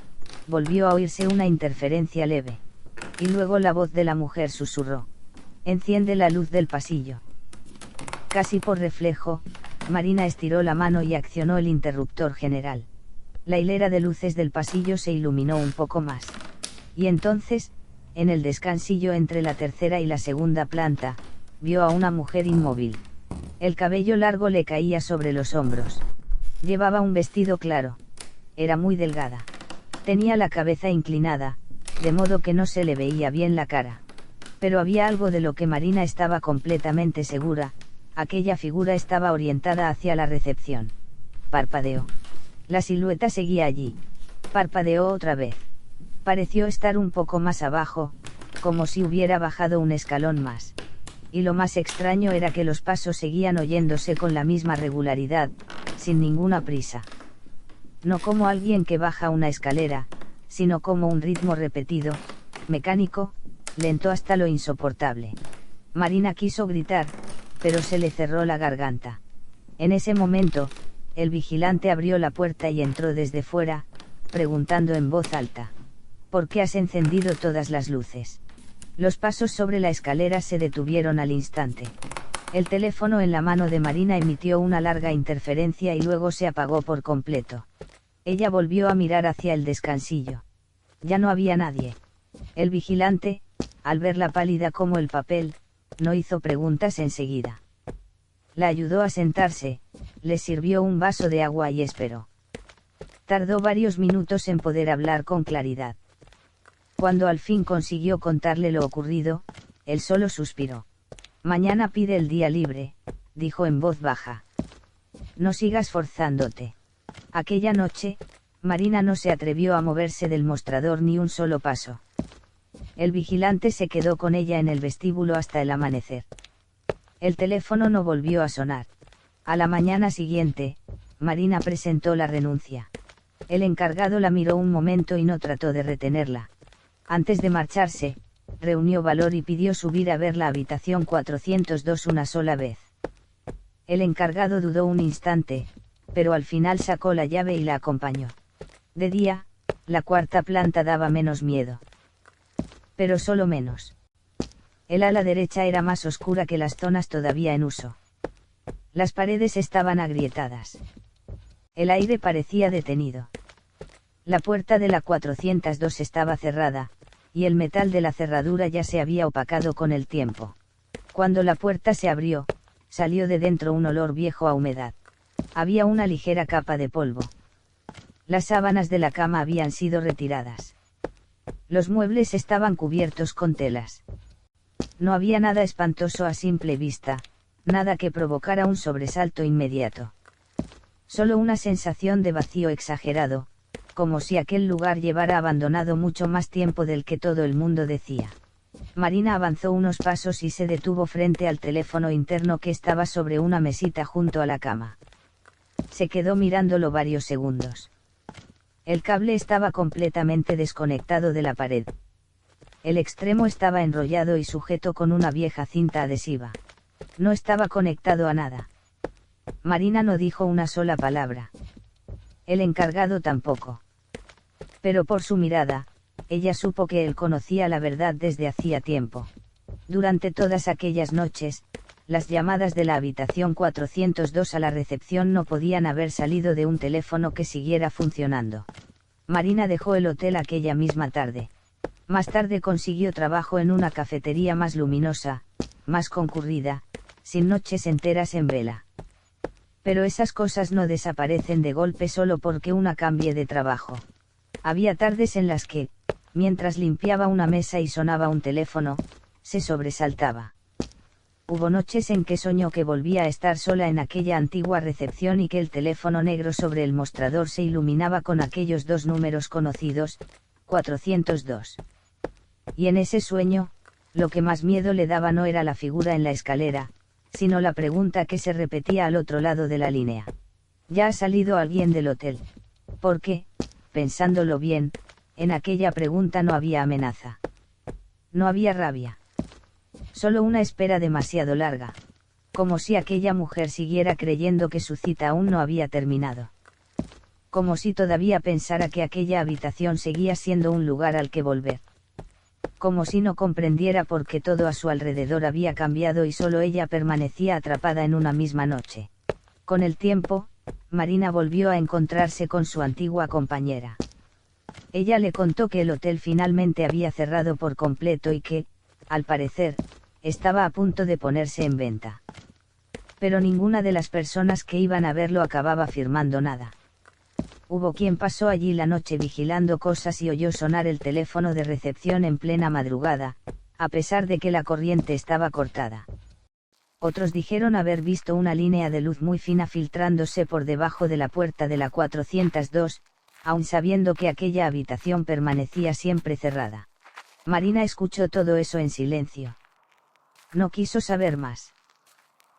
volvió a oírse una interferencia leve. Y luego la voz de la mujer susurró: «Enciende la luz del pasillo». Casi por reflejo, Marina estiró la mano y accionó el interruptor general. La hilera de luces del pasillo se iluminó un poco más. Y entonces, en el descansillo entre la tercera y la segunda planta, vio a una mujer inmóvil. El cabello largo le caía sobre los hombros. Llevaba un vestido claro. Era muy delgada. Tenía la cabeza inclinada, de modo que no se le veía bien la cara. Pero había algo de lo que Marina estaba completamente segura: aquella figura estaba orientada hacia la recepción. Parpadeó. La silueta seguía allí. Parpadeó otra vez. Pareció estar un poco más abajo, como si hubiera bajado un escalón más. Y lo más extraño era que los pasos seguían oyéndose con la misma regularidad, sin ninguna prisa. No como alguien que baja una escalera, sino como un ritmo repetido, mecánico, lento hasta lo insoportable. Marina quiso gritar, pero se le cerró la garganta. En ese momento, el vigilante abrió la puerta y entró desde fuera, preguntando en voz alta: «¿Por qué has encendido todas las luces?». Los pasos sobre la escalera se detuvieron al instante. El teléfono en la mano de Marina emitió una larga interferencia y luego se apagó por completo. Ella volvió a mirar hacia el descansillo. Ya no había nadie. El vigilante, al verla pálida como el papel, no hizo preguntas enseguida. La ayudó a sentarse, le sirvió un vaso de agua y esperó. Tardó varios minutos en poder hablar con claridad. Cuando al fin consiguió contarle lo ocurrido, él solo suspiró. «Mañana pide el día libre», dijo en voz baja. «No sigas forzándote». Aquella noche, Marina no se atrevió a moverse del mostrador ni un solo paso. El vigilante se quedó con ella en el vestíbulo hasta el amanecer. El teléfono no volvió a sonar. A la mañana siguiente, Marina presentó la renuncia. El encargado la miró un momento y no trató de retenerla. Antes de marcharse, reunió valor y pidió subir a ver la habitación 402 una sola vez. El encargado dudó un instante, pero al final sacó la llave y la acompañó. De día, la cuarta planta daba menos miedo. Pero solo menos. El ala derecha era más oscura que las zonas todavía en uso. Las paredes estaban agrietadas. El aire parecía detenido. La puerta de la 402 estaba cerrada, y el metal de la cerradura ya se había opacado con el tiempo. Cuando la puerta se abrió, salió de dentro un olor viejo a humedad. Había una ligera capa de polvo. Las sábanas de la cama habían sido retiradas. Los muebles estaban cubiertos con telas. No había nada espantoso a simple vista, nada que provocara un sobresalto inmediato. Solo una sensación de vacío exagerado, como si aquel lugar llevara abandonado mucho más tiempo del que todo el mundo decía. Marina avanzó unos pasos y se detuvo frente al teléfono interno que estaba sobre una mesita junto a la cama. Se quedó mirándolo varios segundos. El cable estaba completamente desconectado de la pared. El extremo estaba enrollado y sujeto con una vieja cinta adhesiva. No estaba conectado a nada. Marina no dijo una sola palabra. El encargado tampoco. Pero por su mirada, ella supo que él conocía la verdad desde hacía tiempo. Durante todas aquellas noches, las llamadas de la habitación 402 a la recepción no podían haber salido de un teléfono que siguiera funcionando. Marina dejó el hotel aquella misma tarde. Más tarde consiguió trabajo en una cafetería más luminosa, más concurrida, sin noches enteras en vela. Pero esas cosas no desaparecen de golpe solo porque una cambie de trabajo. Había tardes en las que, mientras limpiaba una mesa y sonaba un teléfono, se sobresaltaba. Hubo noches en que soñó que volvía a estar sola en aquella antigua recepción y que el teléfono negro sobre el mostrador se iluminaba con aquellos dos números conocidos, 402. Y en ese sueño, lo que más miedo le daba no era la figura en la escalera, sino la pregunta que se repetía al otro lado de la línea. ¿Ya ha salido alguien del hotel? Porque, pensándolo bien, en aquella pregunta no había amenaza. No había rabia. Solo una espera demasiado larga. Como si aquella mujer siguiera creyendo que su cita aún no había terminado. Como si todavía pensara que aquella habitación seguía siendo un lugar al que volver. Como si no comprendiera por qué todo a su alrededor había cambiado y solo ella permanecía atrapada en una misma noche. Con el tiempo, Marina volvió a encontrarse con su antigua compañera. Ella le contó que el hotel finalmente había cerrado por completo y que, al parecer, estaba a punto de ponerse en venta. Pero ninguna de las personas que iban a verlo acababa firmando nada. Hubo quien pasó allí la noche vigilando cosas y oyó sonar el teléfono de recepción en plena madrugada, a pesar de que la corriente estaba cortada. Otros dijeron haber visto una línea de luz muy fina filtrándose por debajo de la puerta de la 402, aun sabiendo que aquella habitación permanecía siempre cerrada. Marina escuchó todo eso en silencio. No quiso saber más.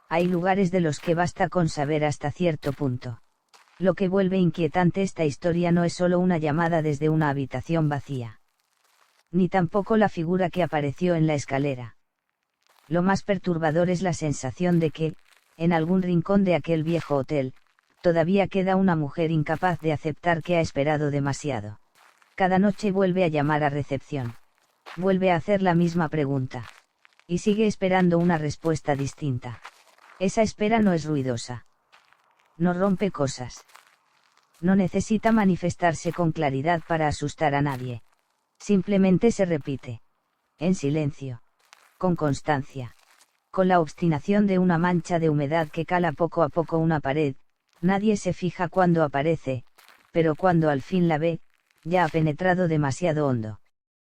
Hay lugares de los que basta con saber hasta cierto punto. Lo que vuelve inquietante esta historia no es solo una llamada desde una habitación vacía. Ni tampoco la figura que apareció en la escalera. Lo más perturbador es la sensación de que, en algún rincón de aquel viejo hotel, todavía queda una mujer incapaz de aceptar que ha esperado demasiado. Cada noche vuelve a llamar a recepción. Vuelve a hacer la misma pregunta. Y sigue esperando una respuesta distinta. Esa espera no es ruidosa. No rompe cosas. No necesita manifestarse con claridad para asustar a nadie. Simplemente se repite. En silencio. Con constancia. Con la obstinación de una mancha de humedad que cala poco a poco una pared, nadie se fija cuando aparece, pero cuando al fin la ve, ya ha penetrado demasiado hondo.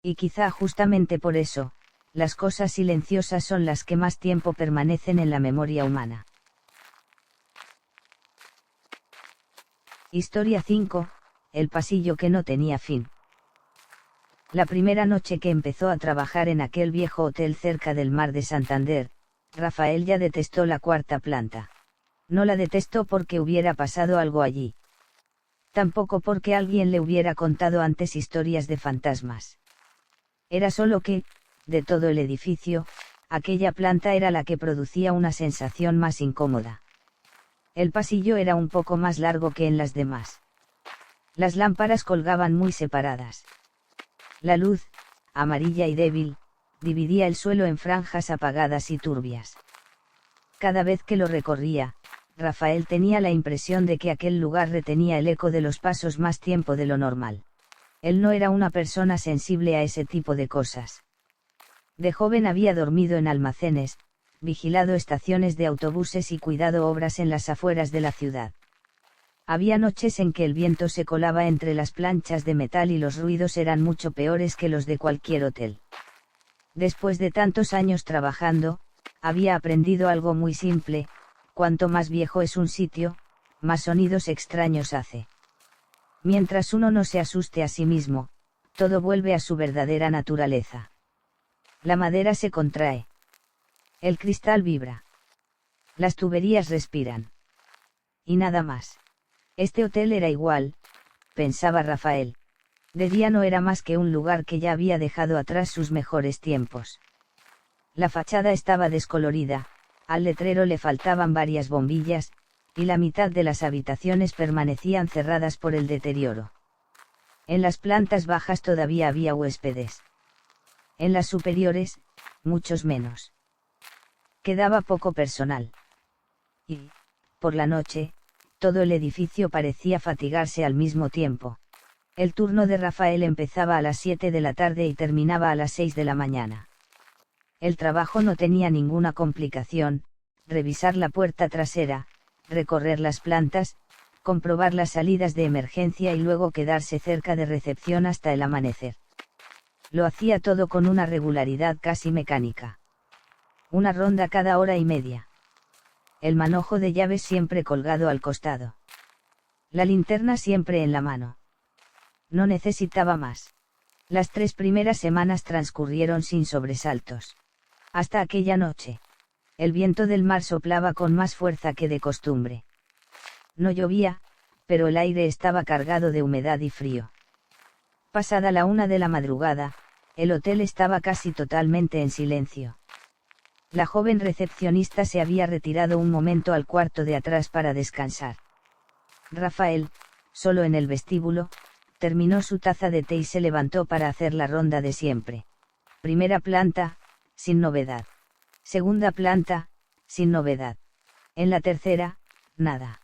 Y quizá justamente por eso, las cosas silenciosas son las que más tiempo permanecen en la memoria humana. Historia 5, el pasillo que no tenía fin. La primera noche que empezó a trabajar en aquel viejo hotel cerca del mar de Santander, Rafael ya detestó la cuarta planta. No la detestó porque hubiera pasado algo allí. Tampoco porque alguien le hubiera contado antes historias de fantasmas. Era solo que, de todo el edificio, aquella planta era la que producía una sensación más incómoda. El pasillo era un poco más largo que en las demás. Las lámparas colgaban muy separadas. La luz, amarilla y débil, dividía el suelo en franjas apagadas y turbias. Cada vez que lo recorría, Rafael tenía la impresión de que aquel lugar retenía el eco de los pasos más tiempo de lo normal. Él no era una persona sensible a ese tipo de cosas. De joven había dormido en almacenes, vigilado estaciones de autobuses y cuidado obras en las afueras de la ciudad. Había noches en que el viento se colaba entre las planchas de metal y los ruidos eran mucho peores que los de cualquier hotel. Después de tantos años trabajando, había aprendido algo muy simple: cuanto más viejo es un sitio, más sonidos extraños hace. Mientras uno no se asuste a sí mismo, todo vuelve a su verdadera naturaleza. La madera se contrae. El cristal vibra. Las tuberías respiran. Y nada más. Este hotel era igual, pensaba Rafael. De día no era más que un lugar que ya había dejado atrás sus mejores tiempos. La fachada estaba descolorida, al letrero le faltaban varias bombillas, y la mitad de las habitaciones permanecían cerradas por el deterioro. En las plantas bajas todavía había huéspedes. En las superiores, muchos menos. Quedaba poco personal. Y, por la noche, todo el edificio parecía fatigarse al mismo tiempo. El turno de Rafael empezaba a las 7 de la tarde y terminaba a las 6 de la mañana. El trabajo no tenía ninguna complicación: revisar la puerta trasera, recorrer las plantas, comprobar las salidas de emergencia y luego quedarse cerca de recepción hasta el amanecer. Lo hacía todo con una regularidad casi mecánica. Una ronda cada hora y media. El manojo de llaves siempre colgado al costado. La linterna siempre en la mano. No necesitaba más. Las 3 primeras semanas transcurrieron sin sobresaltos. Hasta aquella noche. El viento del mar soplaba con más fuerza que de costumbre. No llovía, pero el aire estaba cargado de humedad y frío. Pasada la 1 de la madrugada, el hotel estaba casi totalmente en silencio. La joven recepcionista se había retirado un momento al cuarto de atrás para descansar. Rafael, solo en el vestíbulo, terminó su taza de té y se levantó para hacer la ronda de siempre. Primera planta, sin novedad. Segunda planta, sin novedad. En la tercera, nada.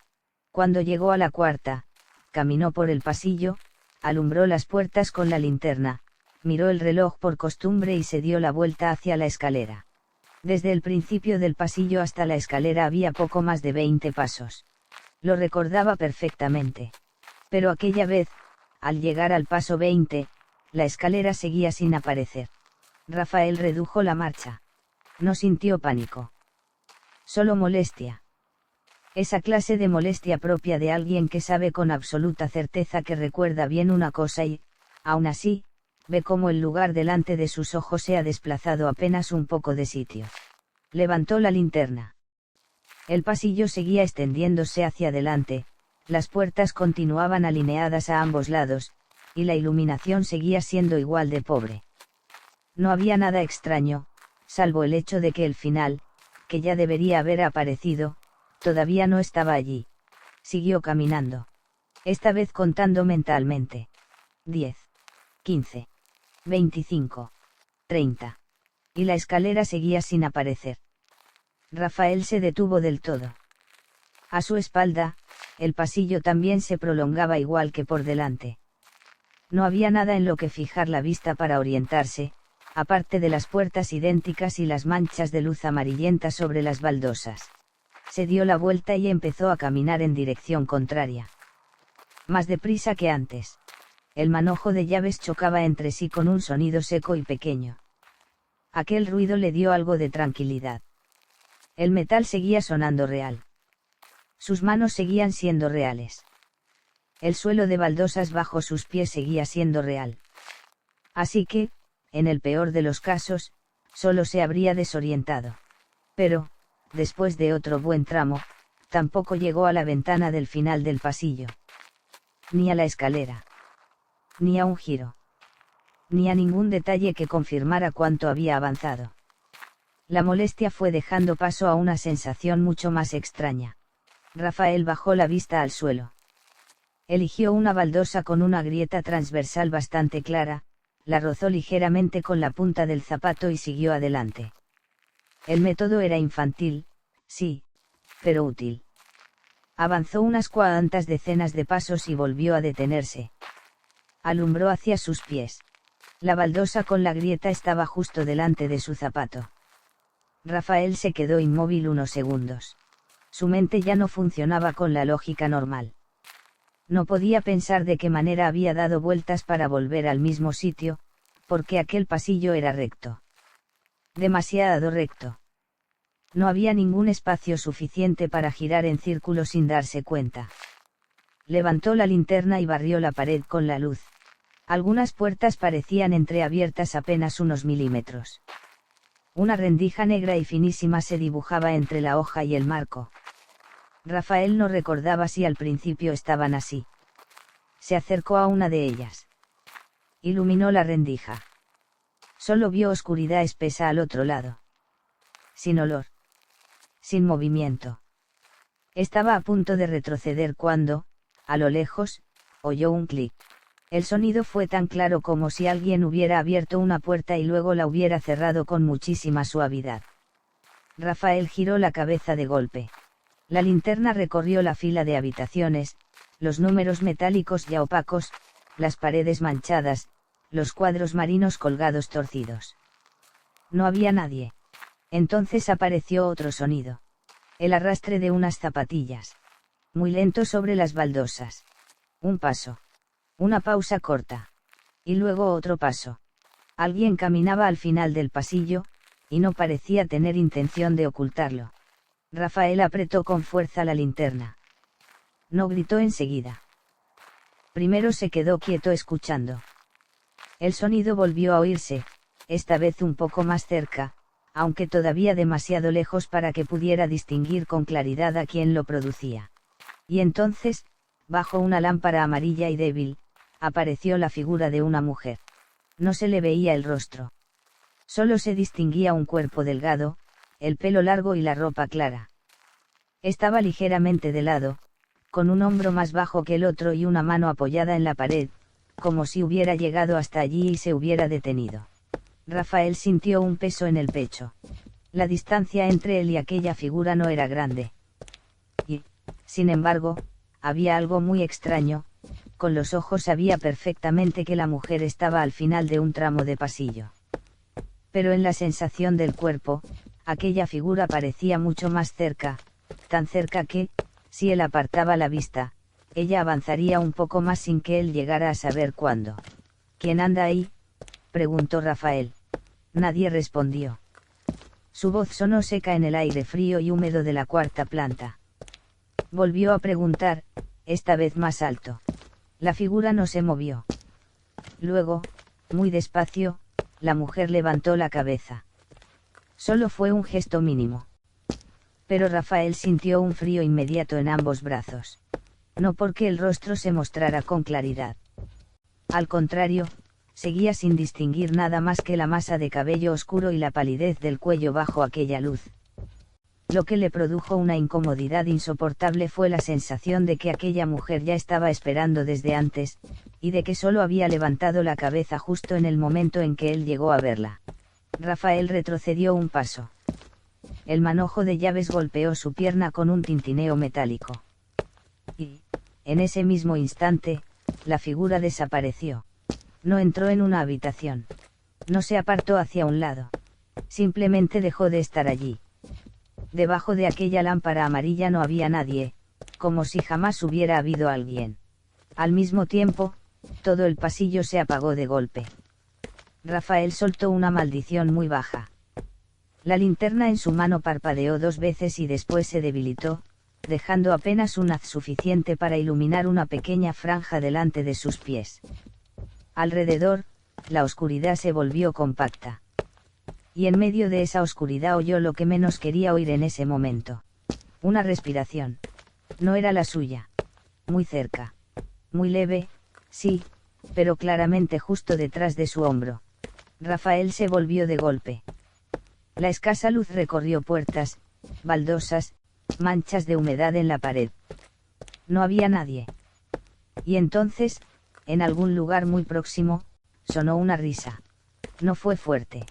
Cuando llegó a la cuarta, caminó por el pasillo, alumbró las puertas con la linterna, miró el reloj por costumbre y se dio la vuelta hacia la escalera. Desde el principio del pasillo hasta la escalera había poco más de 20 pasos. Lo recordaba perfectamente. Pero aquella vez, al llegar al paso 20, la escalera seguía sin aparecer. Rafael redujo la marcha. No sintió pánico. Solo molestia. Esa clase de molestia propia de alguien que sabe con absoluta certeza que recuerda bien una cosa y, aún así, ve cómo el lugar delante de sus ojos se ha desplazado apenas un poco de sitio. Levantó la linterna. El pasillo seguía extendiéndose hacia adelante, las puertas continuaban alineadas a ambos lados, y la iluminación seguía siendo igual de pobre. No había nada extraño, salvo el hecho de que el final, que ya debería haber aparecido, todavía no estaba allí. Siguió caminando. Esta vez contando mentalmente. 10, 15, 25, 30. Y la escalera seguía sin aparecer. Rafael se detuvo del todo. A su espalda, el pasillo también se prolongaba igual que por delante. No había nada en lo que fijar la vista para orientarse, aparte de las puertas idénticas y las manchas de luz amarillenta sobre las baldosas. Se dio la vuelta y empezó a caminar en dirección contraria. Más deprisa que antes. El manojo de llaves chocaba entre sí con un sonido seco y pequeño. Aquel ruido le dio algo de tranquilidad. El metal seguía sonando real. Sus manos seguían siendo reales. El suelo de baldosas bajo sus pies seguía siendo real. Así que, en el peor de los casos, solo se habría desorientado. Pero, después de otro buen tramo, tampoco llegó a la ventana del final del pasillo. Ni a la escalera. Ni a un giro. Ni a ningún detalle que confirmara cuánto había avanzado. La molestia fue dejando paso a una sensación mucho más extraña. Rafael bajó la vista al suelo. Eligió una baldosa con una grieta transversal bastante clara, la rozó ligeramente con la punta del zapato y siguió adelante. El método era infantil, sí, pero útil. Avanzó unas cuantas decenas de pasos y volvió a detenerse. Alumbró hacia sus pies. La baldosa con la grieta estaba justo delante de su zapato. Rafael se quedó inmóvil unos segundos. Su mente ya no funcionaba con la lógica normal. No podía pensar de qué manera había dado vueltas para volver al mismo sitio, porque aquel pasillo era recto. Demasiado recto. No había ningún espacio suficiente para girar en círculo sin darse cuenta. Levantó la linterna y barrió la pared con la luz. Algunas puertas parecían entreabiertas apenas unos milímetros. Una rendija negra y finísima se dibujaba entre la hoja y el marco. Rafael no recordaba si al principio estaban así. Se acercó a una de ellas. Iluminó la rendija. Solo vio oscuridad espesa al otro lado. Sin olor. Sin movimiento. Estaba a punto de retroceder cuando, a lo lejos, oyó un clic. El sonido fue tan claro como si alguien hubiera abierto una puerta y luego la hubiera cerrado con muchísima suavidad. Rafael giró la cabeza de golpe. La linterna recorrió la fila de habitaciones, los números metálicos ya opacos, las paredes manchadas, los cuadros marinos colgados torcidos. No había nadie. Entonces apareció otro sonido. El arrastre de unas zapatillas. Muy lento sobre las baldosas. Un paso. Una pausa corta. Y luego otro paso. Alguien caminaba al final del pasillo, y no parecía tener intención de ocultarlo. Rafael apretó con fuerza la linterna. No gritó enseguida. Primero se quedó quieto escuchando. El sonido volvió a oírse, esta vez un poco más cerca, aunque todavía demasiado lejos para que pudiera distinguir con claridad a quién lo producía. Y entonces, bajo una lámpara amarilla y débil, apareció la figura de una mujer. No se le veía el rostro. Solo se distinguía un cuerpo delgado, el pelo largo y la ropa clara. Estaba ligeramente de lado, con un hombro más bajo que el otro y una mano apoyada en la pared, como si hubiera llegado hasta allí y se hubiera detenido. Rafael sintió un peso en el pecho. La distancia entre él y aquella figura no era grande. Y, sin embargo, había algo muy extraño. Con los ojos sabía perfectamente que la mujer estaba al final de un tramo de pasillo. Pero en la sensación del cuerpo, aquella figura parecía mucho más cerca, tan cerca que, si él apartaba la vista, ella avanzaría un poco más sin que él llegara a saber cuándo. ¿Quién anda ahí?, preguntó Rafael. Nadie respondió. Su voz sonó seca en el aire frío y húmedo de la cuarta planta. Volvió a preguntar, esta vez más alto. La figura no se movió. Luego, muy despacio, la mujer levantó la cabeza. Solo fue un gesto mínimo. Pero Rafael sintió un frío inmediato en ambos brazos. No porque el rostro se mostrara con claridad. Al contrario, seguía sin distinguir nada más que la masa de cabello oscuro y la palidez del cuello bajo aquella luz. Lo que le produjo una incomodidad insoportable fue la sensación de que aquella mujer ya estaba esperando desde antes, y de que solo había levantado la cabeza justo en el momento en que él llegó a verla. Rafael retrocedió un paso. El manojo de llaves golpeó su pierna con un tintineo metálico. Y, en ese mismo instante, la figura desapareció. No entró en una habitación. No se apartó hacia un lado. Simplemente dejó de estar allí. Debajo de aquella lámpara amarilla no había nadie, como si jamás hubiera habido alguien. Al mismo tiempo, todo el pasillo se apagó de golpe. Rafael soltó una maldición muy baja. La linterna en su mano parpadeó 2 veces y después se debilitó, dejando apenas un haz suficiente para iluminar una pequeña franja delante de sus pies. Alrededor, la oscuridad se volvió compacta. Y en medio de esa oscuridad oyó lo que menos quería oír en ese momento. Una respiración. No era la suya. Muy cerca. Muy leve, sí, pero claramente justo detrás de su hombro. Rafael se volvió de golpe. La escasa luz recorrió puertas, baldosas, manchas de humedad en la pared. No había nadie. Y entonces, en algún lugar muy próximo, sonó una risa. No fue fuerte.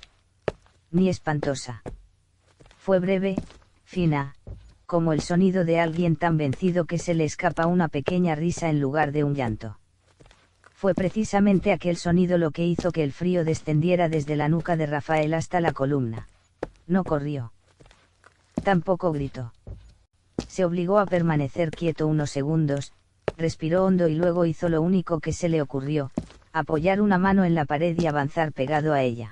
Ni espantosa. Fue breve, fina, como el sonido de alguien tan vencido que se le escapa una pequeña risa en lugar de un llanto. Fue precisamente aquel sonido lo que hizo que el frío descendiera desde la nuca de Rafael hasta la columna. No corrió. Tampoco gritó. Se obligó a permanecer quieto unos segundos, respiró hondo y luego hizo lo único que se le ocurrió, apoyar una mano en la pared y avanzar pegado a ella.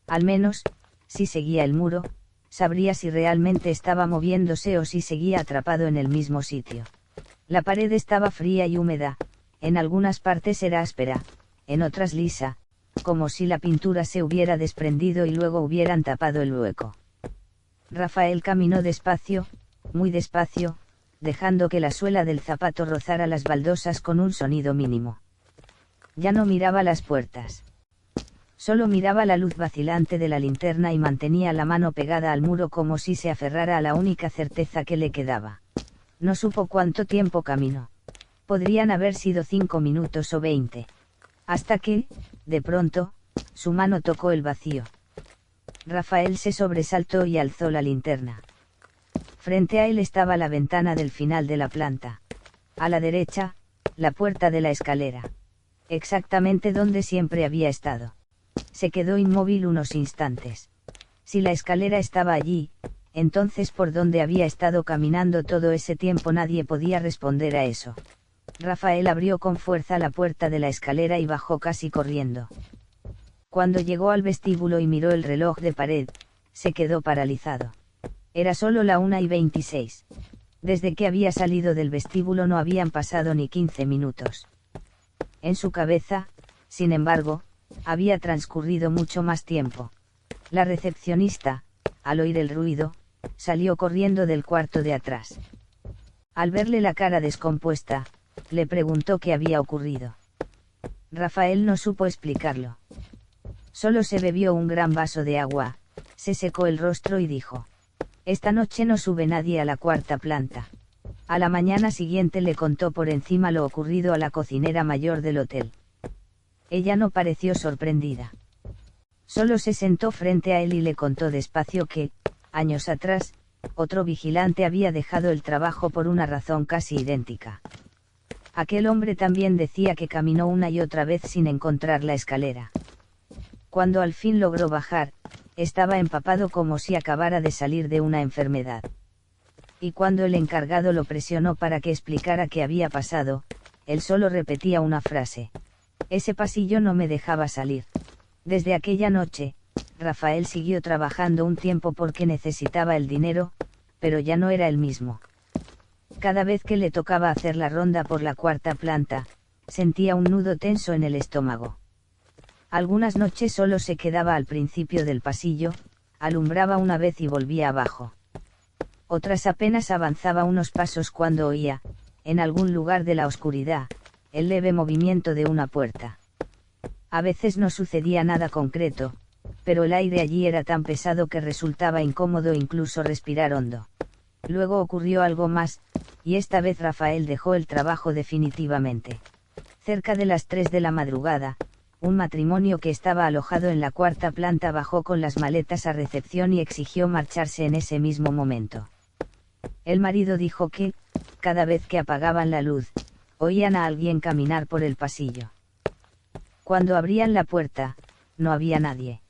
Al menos, si seguía el muro, sabría si realmente estaba moviéndose o si seguía atrapado en el mismo sitio. La pared estaba fría y húmeda, en algunas partes era áspera, en otras lisa, como si la pintura se hubiera desprendido y luego hubieran tapado el hueco. Rafael caminó despacio, muy despacio, dejando que la suela del zapato rozara las baldosas con un sonido mínimo. Ya no miraba las puertas. Solo miraba la luz vacilante de la linterna y mantenía la mano pegada al muro como si se aferrara a la única certeza que le quedaba. No supo cuánto tiempo caminó. Podrían haber sido 5 minutos o 20. Hasta que, de pronto, su mano tocó el vacío. Rafael se sobresaltó y alzó la linterna. Frente a él estaba la ventana del final de la planta. A la derecha, la puerta de la escalera. Exactamente donde siempre había estado. Se quedó inmóvil unos instantes. Si la escalera estaba allí, entonces ¿por dónde había estado caminando todo ese tiempo? Nadie podía responder a eso. Rafael abrió con fuerza la puerta de la escalera y bajó casi corriendo. Cuando llegó al vestíbulo y miró el reloj de pared, se quedó paralizado. Era solo la 1:26. Desde que había salido del vestíbulo no habían pasado ni 15 minutos. En su cabeza, sin embargo, había transcurrido mucho más tiempo. La recepcionista, al oír el ruido, salió corriendo del cuarto de atrás. Al verle la cara descompuesta, le preguntó qué había ocurrido. Rafael no supo explicarlo. Solo se bebió un gran vaso de agua, se secó el rostro y dijo: «Esta noche no sube nadie a la cuarta planta». A la mañana siguiente le contó por encima lo ocurrido a la cocinera mayor del hotel. Ella no pareció sorprendida. Solo se sentó frente a él y le contó despacio que, años atrás, otro vigilante había dejado el trabajo por una razón casi idéntica. Aquel hombre también decía que caminó una y otra vez sin encontrar la escalera. Cuando al fin logró bajar, estaba empapado como si acabara de salir de una enfermedad. Y cuando el encargado lo presionó para que explicara qué había pasado, él solo repetía una frase: «Ese pasillo no me dejaba salir». Desde aquella noche, Rafael siguió trabajando un tiempo porque necesitaba el dinero, pero ya no era el mismo. Cada vez que le tocaba hacer la ronda por la cuarta planta, sentía un nudo tenso en el estómago. Algunas noches solo se quedaba al principio del pasillo, alumbraba una vez y volvía abajo. Otras apenas avanzaba unos pasos cuando oía, en algún lugar de la oscuridad, el leve movimiento de una puerta. A veces no sucedía nada concreto, pero el aire allí era tan pesado que resultaba incómodo incluso respirar hondo. Luego ocurrió algo más, y esta vez Rafael dejó el trabajo definitivamente. Cerca de las 3 de la madrugada, un matrimonio que estaba alojado en la cuarta planta bajó con las maletas a recepción y exigió marcharse en ese mismo momento. El marido dijo que, cada vez que apagaban la luz, oían a alguien caminar por el pasillo. Cuando abrían la puerta, no había nadie.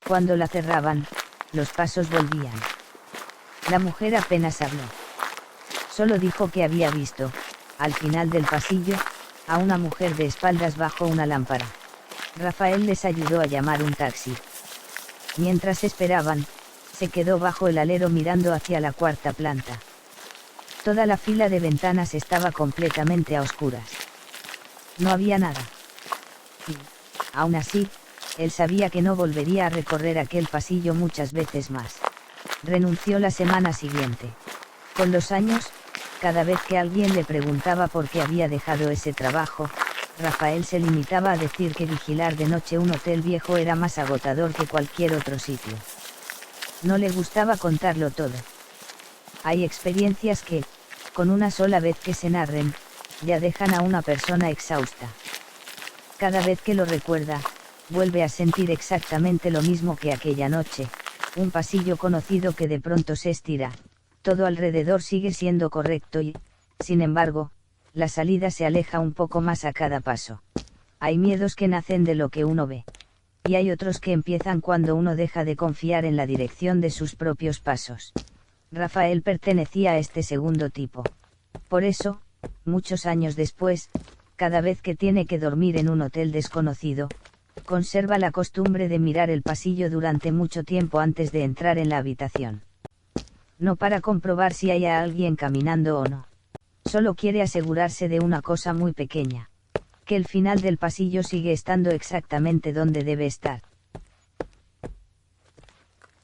Cuando la cerraban, los pasos volvían. La mujer apenas habló. Solo dijo que había visto, al final del pasillo, a una mujer de espaldas bajo una lámpara. Rafael les ayudó a llamar un taxi. Mientras esperaban, se quedó bajo el alero mirando hacia la cuarta planta. Toda la fila de ventanas estaba completamente a oscuras. No había nada. Y, aún así, él sabía que no volvería a recorrer aquel pasillo muchas veces más. Renunció la semana siguiente. Con los años, cada vez que alguien le preguntaba por qué había dejado ese trabajo, Rafael se limitaba a decir que vigilar de noche un hotel viejo era más agotador que cualquier otro sitio. No le gustaba contarlo todo. Hay experiencias que, con una sola vez que se narren, ya dejan a una persona exhausta. Cada vez que lo recuerda, vuelve a sentir exactamente lo mismo que aquella noche, un pasillo conocido que de pronto se estira, todo alrededor sigue siendo correcto y, sin embargo, la salida se aleja un poco más a cada paso. Hay miedos que nacen de lo que uno ve. Y hay otros que empiezan cuando uno deja de confiar en la dirección de sus propios pasos. Rafael pertenecía a este segundo tipo. Por eso, muchos años después, cada vez que tiene que dormir en un hotel desconocido, conserva la costumbre de mirar el pasillo durante mucho tiempo antes de entrar en la habitación. No para comprobar si hay a alguien caminando o no. Solo quiere asegurarse de una cosa muy pequeña: que el final del pasillo sigue estando exactamente donde debe estar.